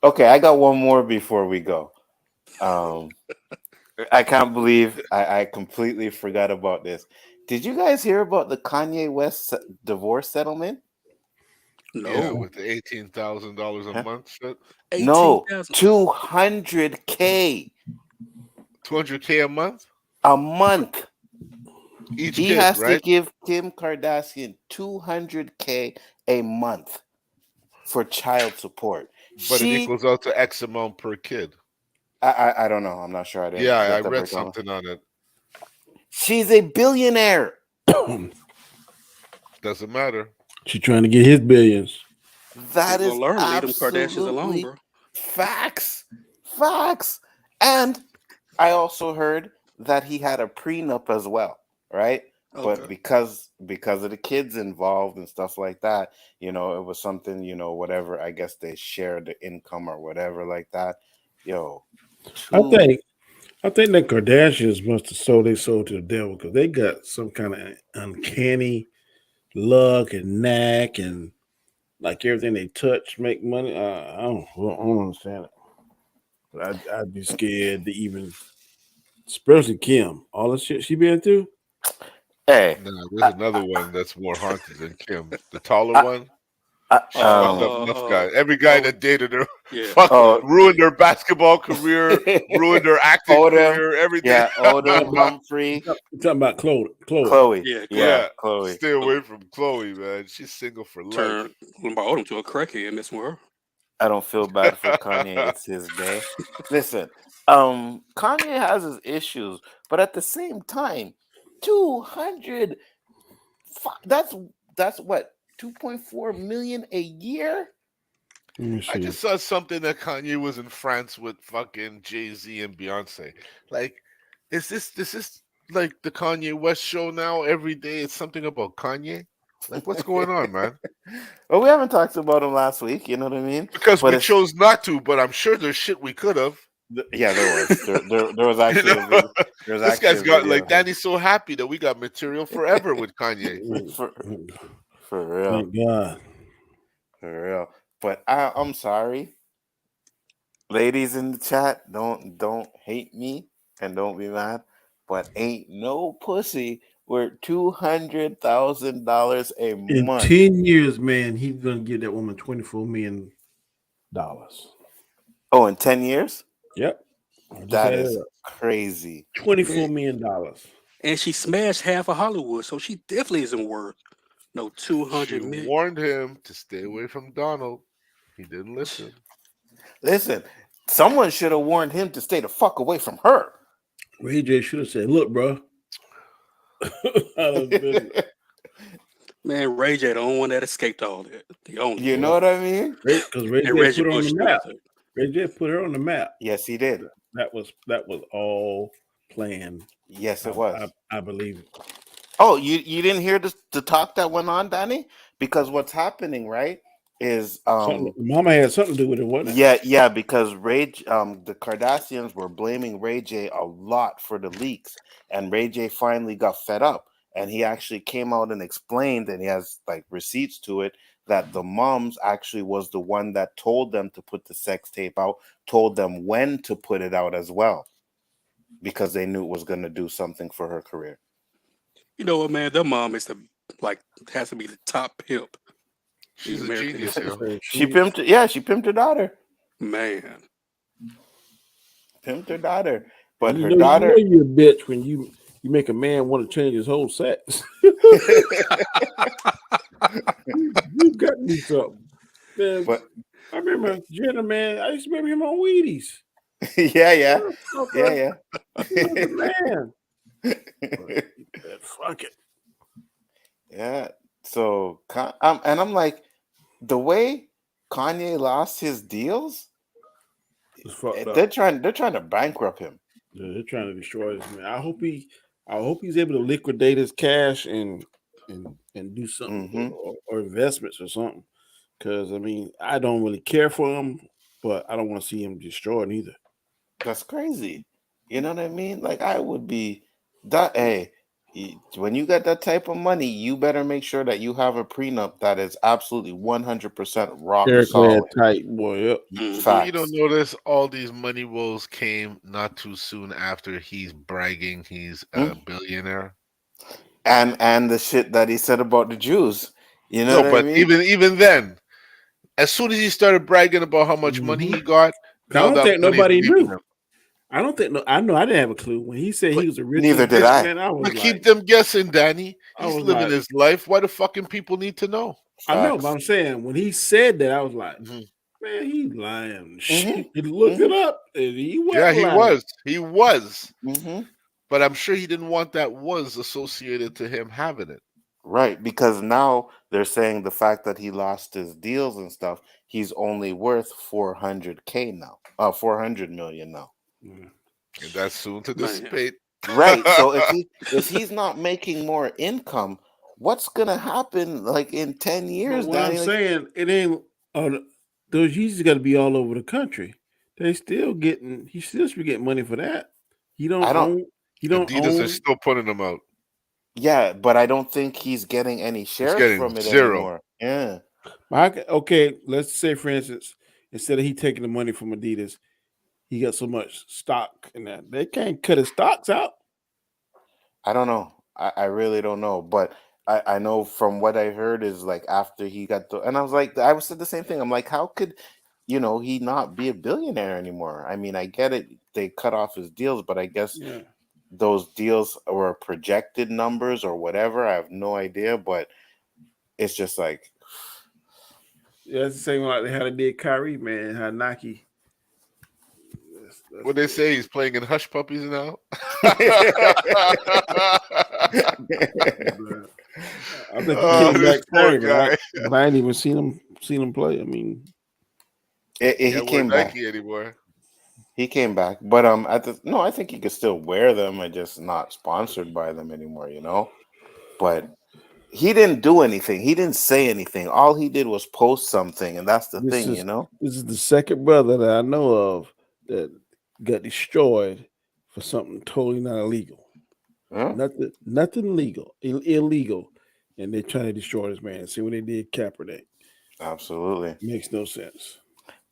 Okay, I got one more before we go. Um, I can't believe I completely forgot about this. Did you guys hear about the Kanye West divorce settlement? Yeah, No. with the $18,000 a Huh? month shit. No, 18,000. 200K 200K a month a month. each He kid, has to right? give Kim Kardashian 200K a month for child support. But it She, equals out to X amount per kid. I don't know. I'm not sure. I Yeah, didn't I get the read breakdown. something on it. She's a billionaire. Doesn't matter. She's trying to get his billions. That People is learn, leave them Kardashians alone, absolutely bro. facts. Facts. And I also heard that he had a prenup as well, right? Okay. But because of the kids involved and stuff like that, you know, it was something, you know, whatever. I guess they shared the income or whatever like that. Yo, I two. think the Kardashians must have sold their soul to the devil because they got some kind of uncanny luck and knack and like everything they touch make money. I don't understand it. But I'd be scared to even, especially Kim, all the shit she been through. Hey, Nah, there's another one that's more haunted than Kim. The taller I, one. I, She fucked up enough guys. Every guy that dated her yeah. ruined their basketball career, ruined their acting Odom, career, everything. yeah, Odom, You're Humphrey, talking about Chloe. Chloe, Yeah, yeah, Yeah, Chloe. stay away from Chloe, man. She's single for Turn life. Lamar Odom to a crackhead messing with her. I don't feel bad for Kanye. It's his day. Listen, Kanye has his issues, but at the same time, 200. That's what 2.4 million a year. Let me I see. just saw something that Kanye was in France with fucking Jay-Z and Beyonce. Like, is this like the Kanye West show now? Every day it's something about Kanye. Like, what's going on, man? Well, we haven't talked about him last week. You know what I mean? Because But we it's chose not to, but I'm sure there's shit we could have. yeah, there was there was You actually a know, video. There was this actually guy's a got video like of him. Danny's so happy that we got material forever with Kanye. For, For real. Thank God. For real. But I'm sorry. Ladies in the chat, don't hate me and don't be mad. But ain't no pussy worth $200,000 a In month. 10 years, man, he's gonna give that woman $24 million. Oh, in 10 years? Yep. That is crazy. $24 million. And she smashed half of Hollywood, so she definitely isn't worth no 200 She million. warned him to stay away from Donald. He didn't listen. Listen, someone should have warned him to stay the fuck away from her. Ray J should have said, "Look, bro." Man, Ray J the only one that escaped all that. The only You one. know what I mean? Because Ray J Reggie put her on Bush the did map. it. Ray J put her on the map. Yes, he did. That was all planned. Yes, it was. I believe it. Oh, you didn't hear the talk that went on, Danny? Because what's happening, right, is Mama had something to do with it, wasn't Yeah, it? because the Kardashians were blaming Ray J a lot for the leaks, and Ray J finally got fed up, and he actually came out and explained, and he has like receipts to it, that the moms actually was the one that told them to put the sex tape out, told them when to put it out as well, because they knew it was going to do something for her career. You know what, man? Their mom is has to be the top pimp. She's a genius, yo. She pimped her daughter. Man. Pimped her daughter. But you her know, daughter. You know you're a bitch when you make a man want to change his whole sex. you got me something. Man, but I remember Jenna, man. I used to remember him on Wheaties. yeah. Man. Fuck it. Yeah. So, and I'm like, the way Kanye lost his deals, they're trying to bankrupt him. Yeah, they're trying to destroy this man. I hope he's able to liquidate his cash and do something or investments or something. Because I mean, I don't really care for him, but I don't want to see him destroyed either. That's crazy. You know what I mean? Like, I would be that. Hey, when you get that type of money, you better make sure that you have a prenup that is absolutely 100% rock solid. Tight boy. Yep. Facts. You don't notice all these money woes came not too soon after he's bragging he's a billionaire, and the shit that he said about the Jews. You know what I mean? even then, as soon as he started bragging about how much money he got, I don't think nobody knew. I don't think I didn't have a clue when he said he was a rich. Neither did I. Man, I was keep them guessing, Danny. He's living like, his life. Why the fucking people need to know? I know, but I'm saying when he said that, I was like, man, he's lying. He looked it up, and he was. Yeah, lying. he was. But I'm sure he didn't want that was associated to him having it. Right, because now they're saying the fact that he lost his deals and stuff, he's only worth 400K now. 400 million now. And that's soon to dissipate. Right. So if he's not making more income, what's gonna happen like in 10 years? But what I'm saying, it ain't those Yeezys got to be all over the country. He still should be getting money for that. Adidas are still putting them out. Yeah, but I don't think he's getting any shares from it anymore. Yeah. Okay, let's say for instance, instead of he taking the money from Adidas, he got so much stock in that. They can't cut his stocks out. I don't know. I really don't know. But I know from what I heard is like after he got and I was like, I said the same thing. I'm like, how could he not be a billionaire anymore? I mean, I get it. They cut off his deals, but I guess those deals were projected numbers or whatever. I have no idea, but it's just like, yeah, it's the same like they had a did Kyrie, man, how Nike. What they say, he's playing in Hush Puppies now. I think he came back Saturday, but I ain't even seen him play. I mean, he came back. Nike anymore. He came back, but I think he could still wear them. I just not sponsored by them anymore, But he didn't do anything. He didn't say anything. All he did was post something, and that's the thing, This is the second brother that I know of that got destroyed for something totally not illegal. Huh? Nothing legal, illegal. and they're trying to destroy this man. See what they did, Kaepernick. Absolutely. Makes no sense.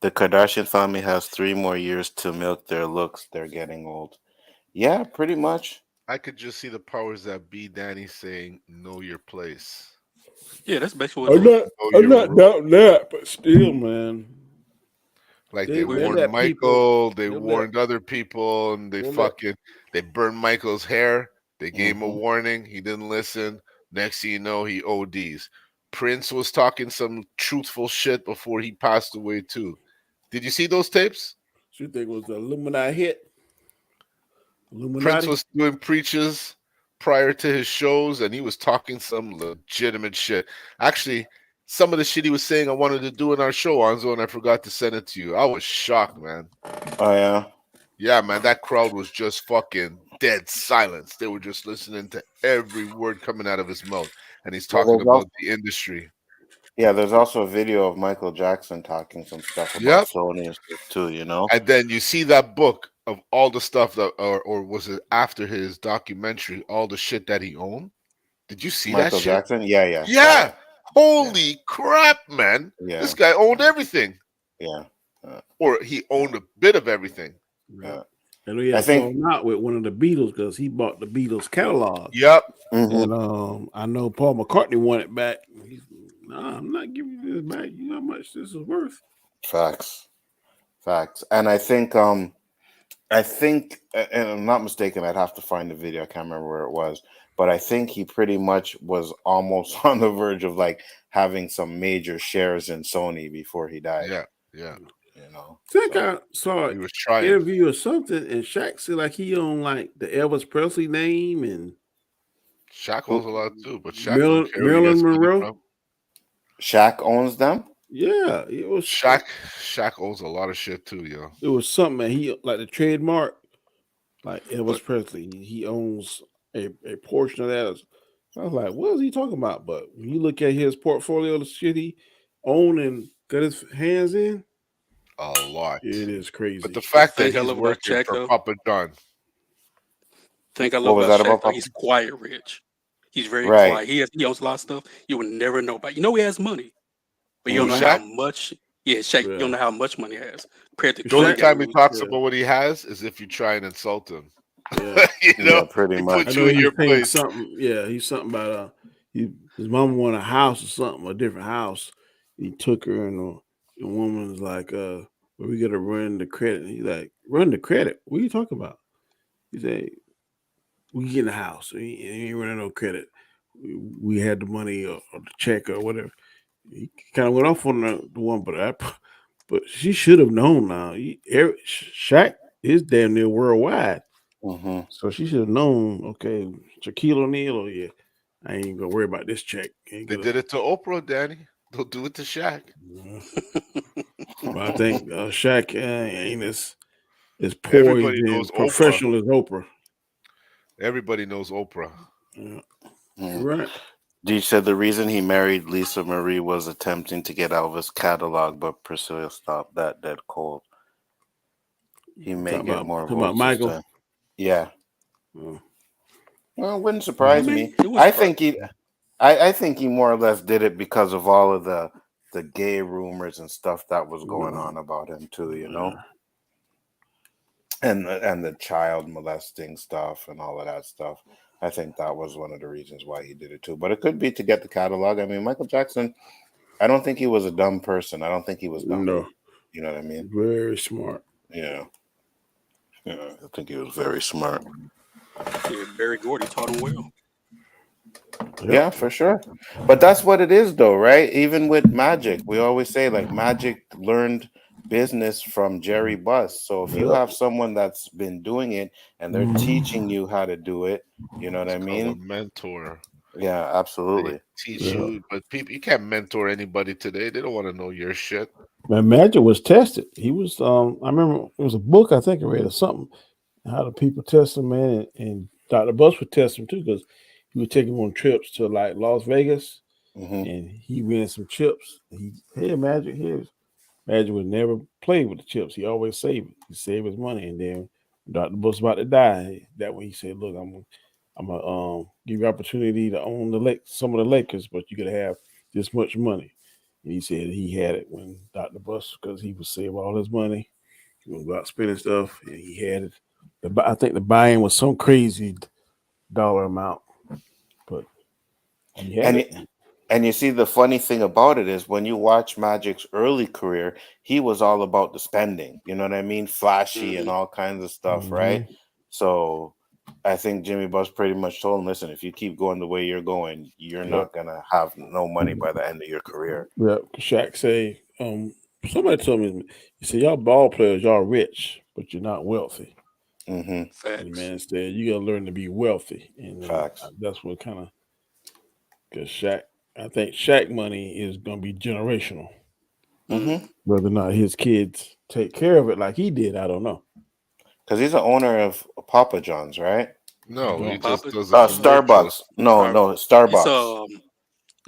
The Kardashian family has 3 more years to milk their looks. They're getting old. Yeah, pretty much. I could just see the powers that be, Danny, saying, "Know your place." Yeah, that's basically what I'm it is. not, Know I'm your not role. doubting that, but still, man. Like they We'll warned let people. Michael, they We'll let. warned other people, and they We'll let. they burned Michael's hair. They gave him a Mhm. warning. He didn't listen. Next thing you know, he ODs. Prince was talking some truthful shit before he passed away too. Did you see those tapes? You think it was the Illuminati hit? Prince Illuminati? was doing preaches prior to his shows, and he was talking some legitimate shit. Actually, some of the shit he was saying I wanted to do in our show, Anzo, and I forgot to send it to you. I was shocked, man. Oh yeah. Yeah, man, that crowd was just fucking dead silence. They were just listening to every word coming out of his mouth, and he's Well, talking there's also, about the industry. yeah, there's also a video of Michael Jackson talking some stuff about Yep. Sony and stuff too. You know, And then you see that book of all the stuff that, or was it after his documentary, all the shit that he owned? Did you see that Michael shit? Jackson. Yeah, yeah, Yeah. Holy crap, man. yeah, This guy owned everything. yeah. Or he owned a bit of everything. Yeah. And he I had think. fallen out with one of the Beatles because he bought the Beatles catalog. Yep. Mhm. And I know Paul McCartney wanted it back. He's, nah, I'm not giving you this back. You know how much this is worth. Facts. And I think, and I'm not mistaken, I'd have to find the video. I can't remember where it was, but I think he pretty much was almost on the verge of like having some major shares in Sony before he died. Yeah. Yeah. You know, I think I saw He an was trying. interview or something, and Shaq said like he owned like the Elvis Presley name and Shaq owns a lot too, but Shaq don't care where he Marilyn gets money Monroe. from. Shaq owns them. Yeah, it was Shaq owns a lot of shit too, yo. It was something that he like the trademark, like Elvis But- Presley. He owns a portion of that. I was like, what is he talking about? But when you look at his portfolio, the shit he owned and got his hands in, A lot. it is crazy. But the fact that Think I he's love that working check, for though. Papa John. Think I What love was about that Shaq, about, though. Papa? He's quiet rich. He's very Right. quiet. He owns a lot of stuff. You would never know about. You know he has money, but you don't know Who, how Shaq? much. Yeah, Shaq. You Yeah. don't know how much money he has. Compared to The only Drug time he Dude. talks Yeah. about what he has is if you try and insult him. Yeah. You Yeah, know, pretty he much. I puts know you in he's your saying place. something. Yeah, he's something about his mom wanted a house or something, a different house. He took her, and the woman was like, well, we got to run the credit. And he's like, run the credit? What are you talking about? He said, we get in the house. He ain't running no credit. We had the money or the check or whatever. He kind of went off on the one, but she should have known now. Shaq is damn near worldwide. Mm-hmm. So she should have known, okay, Shaquille O'Neal, or yeah, I ain't even gonna worry about this check. They did it to Oprah, Danny. They'll do it to Shaq. But I think Shaq ain't as Everybody poised knows and Oprah. professional as Oprah. Everybody knows Oprah. Yeah. Mm. Right. D said the reason he married Lisa Marie was attempting to get Elvis' catalog, but Priscilla stopped that dead cold. He may get more Talking about votes this Michael. time. Yeah. Oh. Well, it wouldn't surprise I me. mean, it was I think he more or less did it because of all of the gay rumors and stuff that was going on about him too, you know, and the child molesting stuff and all of that stuff. I think that was one of the reasons why he did it too. But it could be to get the catalog. I mean, Michael Jackson, I don't think he was a dumb person. I don't think he was dumb. No. You know what I mean? Very smart. Yeah. Yeah, I think he was very smart. Yeah, Barry Gordy taught him well. Yeah, for sure. But that's what it is, though, right? Even with Magic, we always say like Magic learned business from Jerry Buss. So if you have someone that's been doing it and they're teaching you how to do it, you know what I Called a mean? mentor. Yeah, absolutely. They teach you, but people, you can't mentor anybody today. They don't want to know your shit. Man, Magic was tested. He was. I remember it was a book I think I read or something. How the people test him, man, and Dr. Buss would test him too because he would take him on trips to like Las Vegas, and he win some chips. Hey, Magic, here's Magic would never play with the chips. He always saved it. He saved his money, and then Dr. Buss about to die. That when he said, "Look, I'm I'm gonna give you opportunity to own some of the Lakers, but you gotta have this much money. And he said he had it when Dr. Buster, because he was saving all his money, he was about spending stuff, and he had it. I think the buy-in was some crazy dollar amount, but he had And it. and you see, the funny thing about it is when you watch Magic's early career, he was all about the spending. You know what I mean? Flashy and all kinds of stuff, right? So I think Jimmy Buss pretty much told him, listen, if you keep going the way you're going, you're not gonna have no money by the end of your career. Yeah, Shaq say, somebody told me, you say y'all ball players, y'all rich, but you're not wealthy. And the man said you gotta learn to be wealthy, and that's what kind of, because I think Shaq money is gonna be generational. Whether or not his kids take care of it like he did, I don't know. Because he's the owner of Papa John's, right? No, he just does Starbucks. No, Starbucks.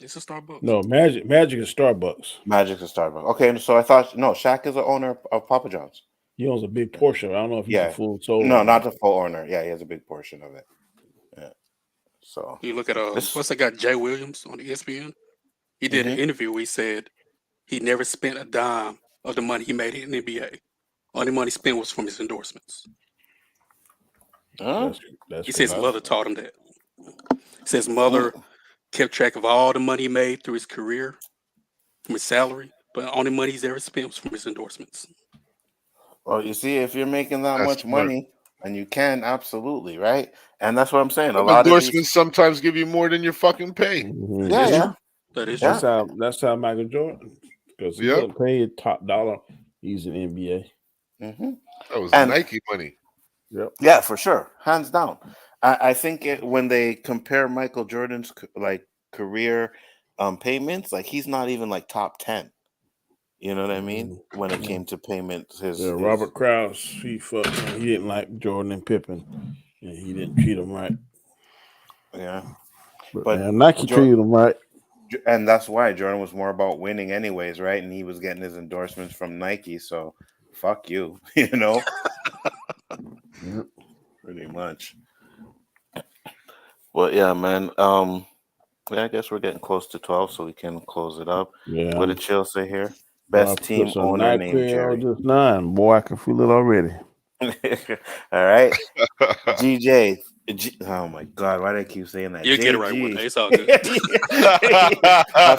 It's a Starbucks. No, Magic is Starbucks. Magic is Starbucks. Okay, so I thought Shaq is the owner of Papa John's. He owns a big portion. I don't know if he's a full sole. No, not the full owner. Yeah, he has a big portion of it. Yeah. So you look at what's that guy, Jay Williams on ESPN? He did an interview where he said he never spent a dime of the money he made in the NBA. Only money spent was from his endorsements. He says his mother taught him that. He says his mother kept track of all the money he made through his career, from his salary, but the only money he's ever spent was from his endorsements. Well, you see, if you're making that much money, and you can, absolutely, right? And that's what I'm saying. A lot endorsements of these sometimes give you more than your fucking pay. Yeah. That is true. That's how Michael Jordan, because he wasn't paid top dollar. He's an NBA. That was Nike money. Yep. Yeah, for sure, hands down. I think when they compare Michael Jordan's career payments, like he's not even like top 10. You know what I mean? When it came to payments, Robert Krause, he didn't like Jordan and Pippen, and he didn't treat him right. Yeah, but man, Nike treated him right, and that's why Jordan was more about winning, anyways, right? And he was getting his endorsements from Nike, so fuck you, you know. Pretty much. Well, yeah, man. Yeah, I guess we're getting close to 12, so we can close it up. Yeah. What did Chill say here? Best team owner named Jerry. Just 9, boy. I can feel it already. All right, GJ. Oh my God, why do I keep saying that? You get it right one day. It's all good. That's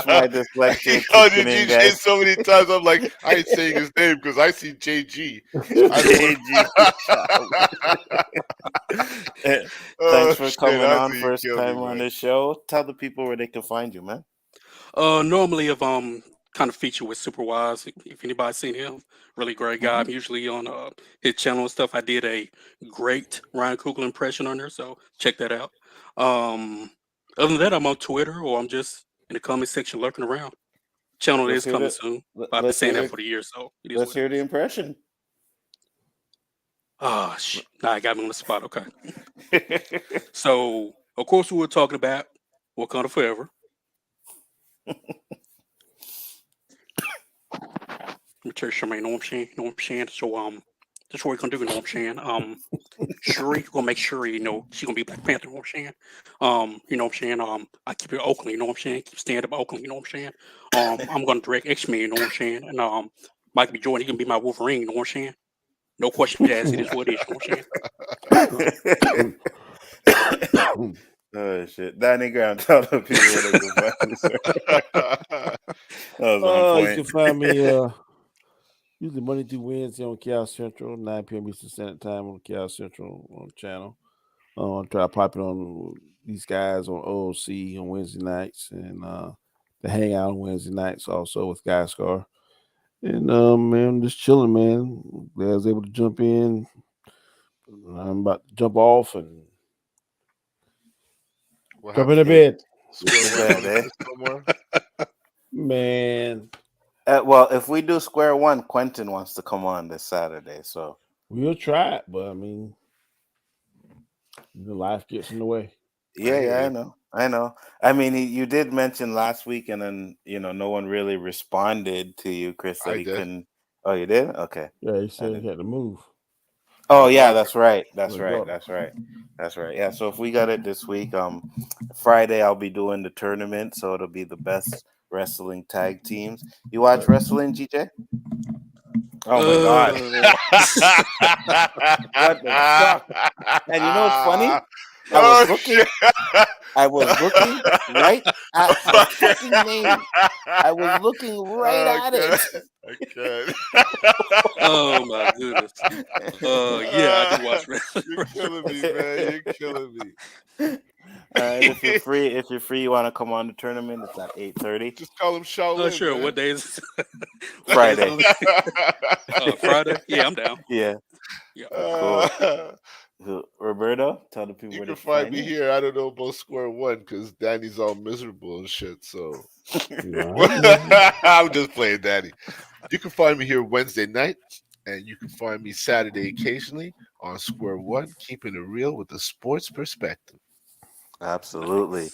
my dyslexia. Oh, did you say so many times? I'm like, I ain't saying his name because I see JG. Thanks for coming on first time on the show. Tell the people where they can find you, man. Normally, I've kind of feature with Superwise. If anybody's seen him, really great guy. I'm usually on his channel and stuff. I did a great Ryan Coogler impression on there, so check that out. Other than that, I'm on Twitter or I'm just in the comment section lurking around. Channel is coming soon. I've been saying that for the year, so let's hear the impression. Oh, now I got me on the spot. Okay. So, of course, we were talking about Wakanda Forever. Charmaine, you know what I'm saying? So, that's what we're gonna do, you know what I'm saying? Shuri, we're gonna make sure, she's gonna be Black Panther, you know what I'm saying? You know what I'm saying? I keep it Oakland, you know what I'm saying? Keep stand up Oakland, you know what I'm saying? I'm gonna direct X-Men, you know what I'm saying? And Michael B. Jordan, he can be my Wolverine, you know what I'm saying? No question asked, it is what it is, you know what I'm saying? Oh shit, Danny Graham, tell the people where they can find you. That was on point. You can find me usually Monday through Wednesday on Chaos Central, 9 p.m. Eastern Standard Time on Chaos Central channel. Try to pop it on these guys on O.O.C on Wednesday nights, and the hangout on Wednesday nights also with Guy Scar. And man, just chilling, man. I was able to jump in. I'm about to jump off and jump in the bed. Man. Well, if we do Square One, Quentin wants to come on this Saturday, so we'll try it. But I mean, the life gets in the way. Yeah, I know. I mean, you did mention last week, and then no one really responded to you, Chris. That he couldn't. Oh, you did? Okay. Yeah, he said he had to move. Oh yeah, that's right. Let's go. That's right. Yeah. So if we got it this week, Friday I'll be doing the tournament, so it'll be the best wrestling tag teams. You watch wrestling, GJ? Oh my god. What the fuck? And you know what's funny? I was looking right at the fucking name. I was looking right at it. I can't. Oh my goodness. Yeah, I do watch wrestling. You're killing me, man. You're killing me. If you're free, you want to come on the tournament? It's at 8:30. Just call him Shaolin. Oh, sure. Man. What day is it? Friday. Friday? Yeah, I'm down. Yeah. Yeah. Cool. Roberto, tell the people You where can to find me here. I don't know about Square One because Danny's all miserable and shit. So I'm just playing Danny. You can find me here Wednesday night, and you can find me Saturday occasionally on Square One, keeping it real with the sports perspective. Absolutely.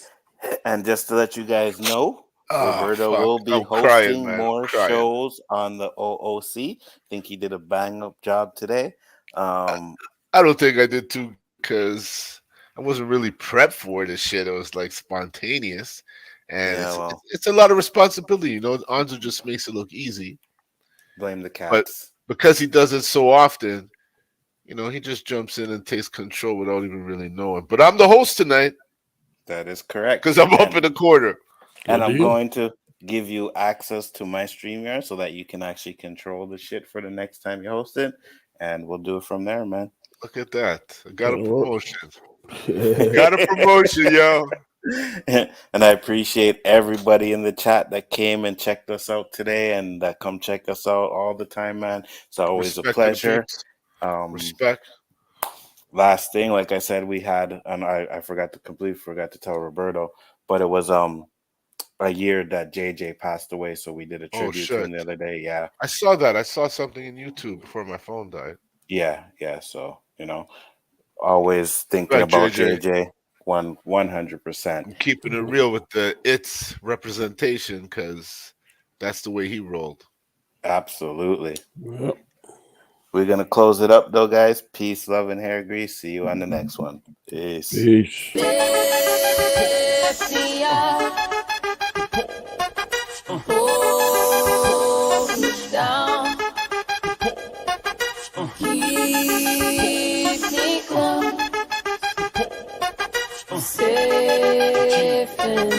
And just to let you guys know, Roberto fuck. will be I'm hosting crying, man. more I'm crying. shows on the O.O.C. I think he did a bang up job today. I don't think I did too because I wasn't really prepped for this shit. It was like spontaneous, and it's a lot of responsibility. You know, Anzo just makes it look easy. Blame the cats. But because he does it so often, you know, he just jumps in and takes control without even really knowing. But I'm the host tonight. That is correct. Because I'm up in the corner. And I'm going to give you access to my StreamYard so that you can actually control the shit for the next time you host it. And we'll do it from there, man. Look at that. I got a promotion. Got a promotion, yo. And I appreciate everybody in the chat that came and checked us out today and that come check us out all the time, man. It's always a pleasure. Respect. Last thing, like I said, we had, and I forgot to tell Roberto, but it was a year that JJ passed away, so we did a tribute to him the other day. Yeah, I saw that. I saw something in YouTube before my phone died. Yeah. So always thinking about JJ 100%. Keeping it real with the its representation because that's the way he rolled. Absolutely. Yep. We're gonna close it up though, guys. Peace, love, and hair grease. See you on the next one. Peace. Down. Keep me close. Safe and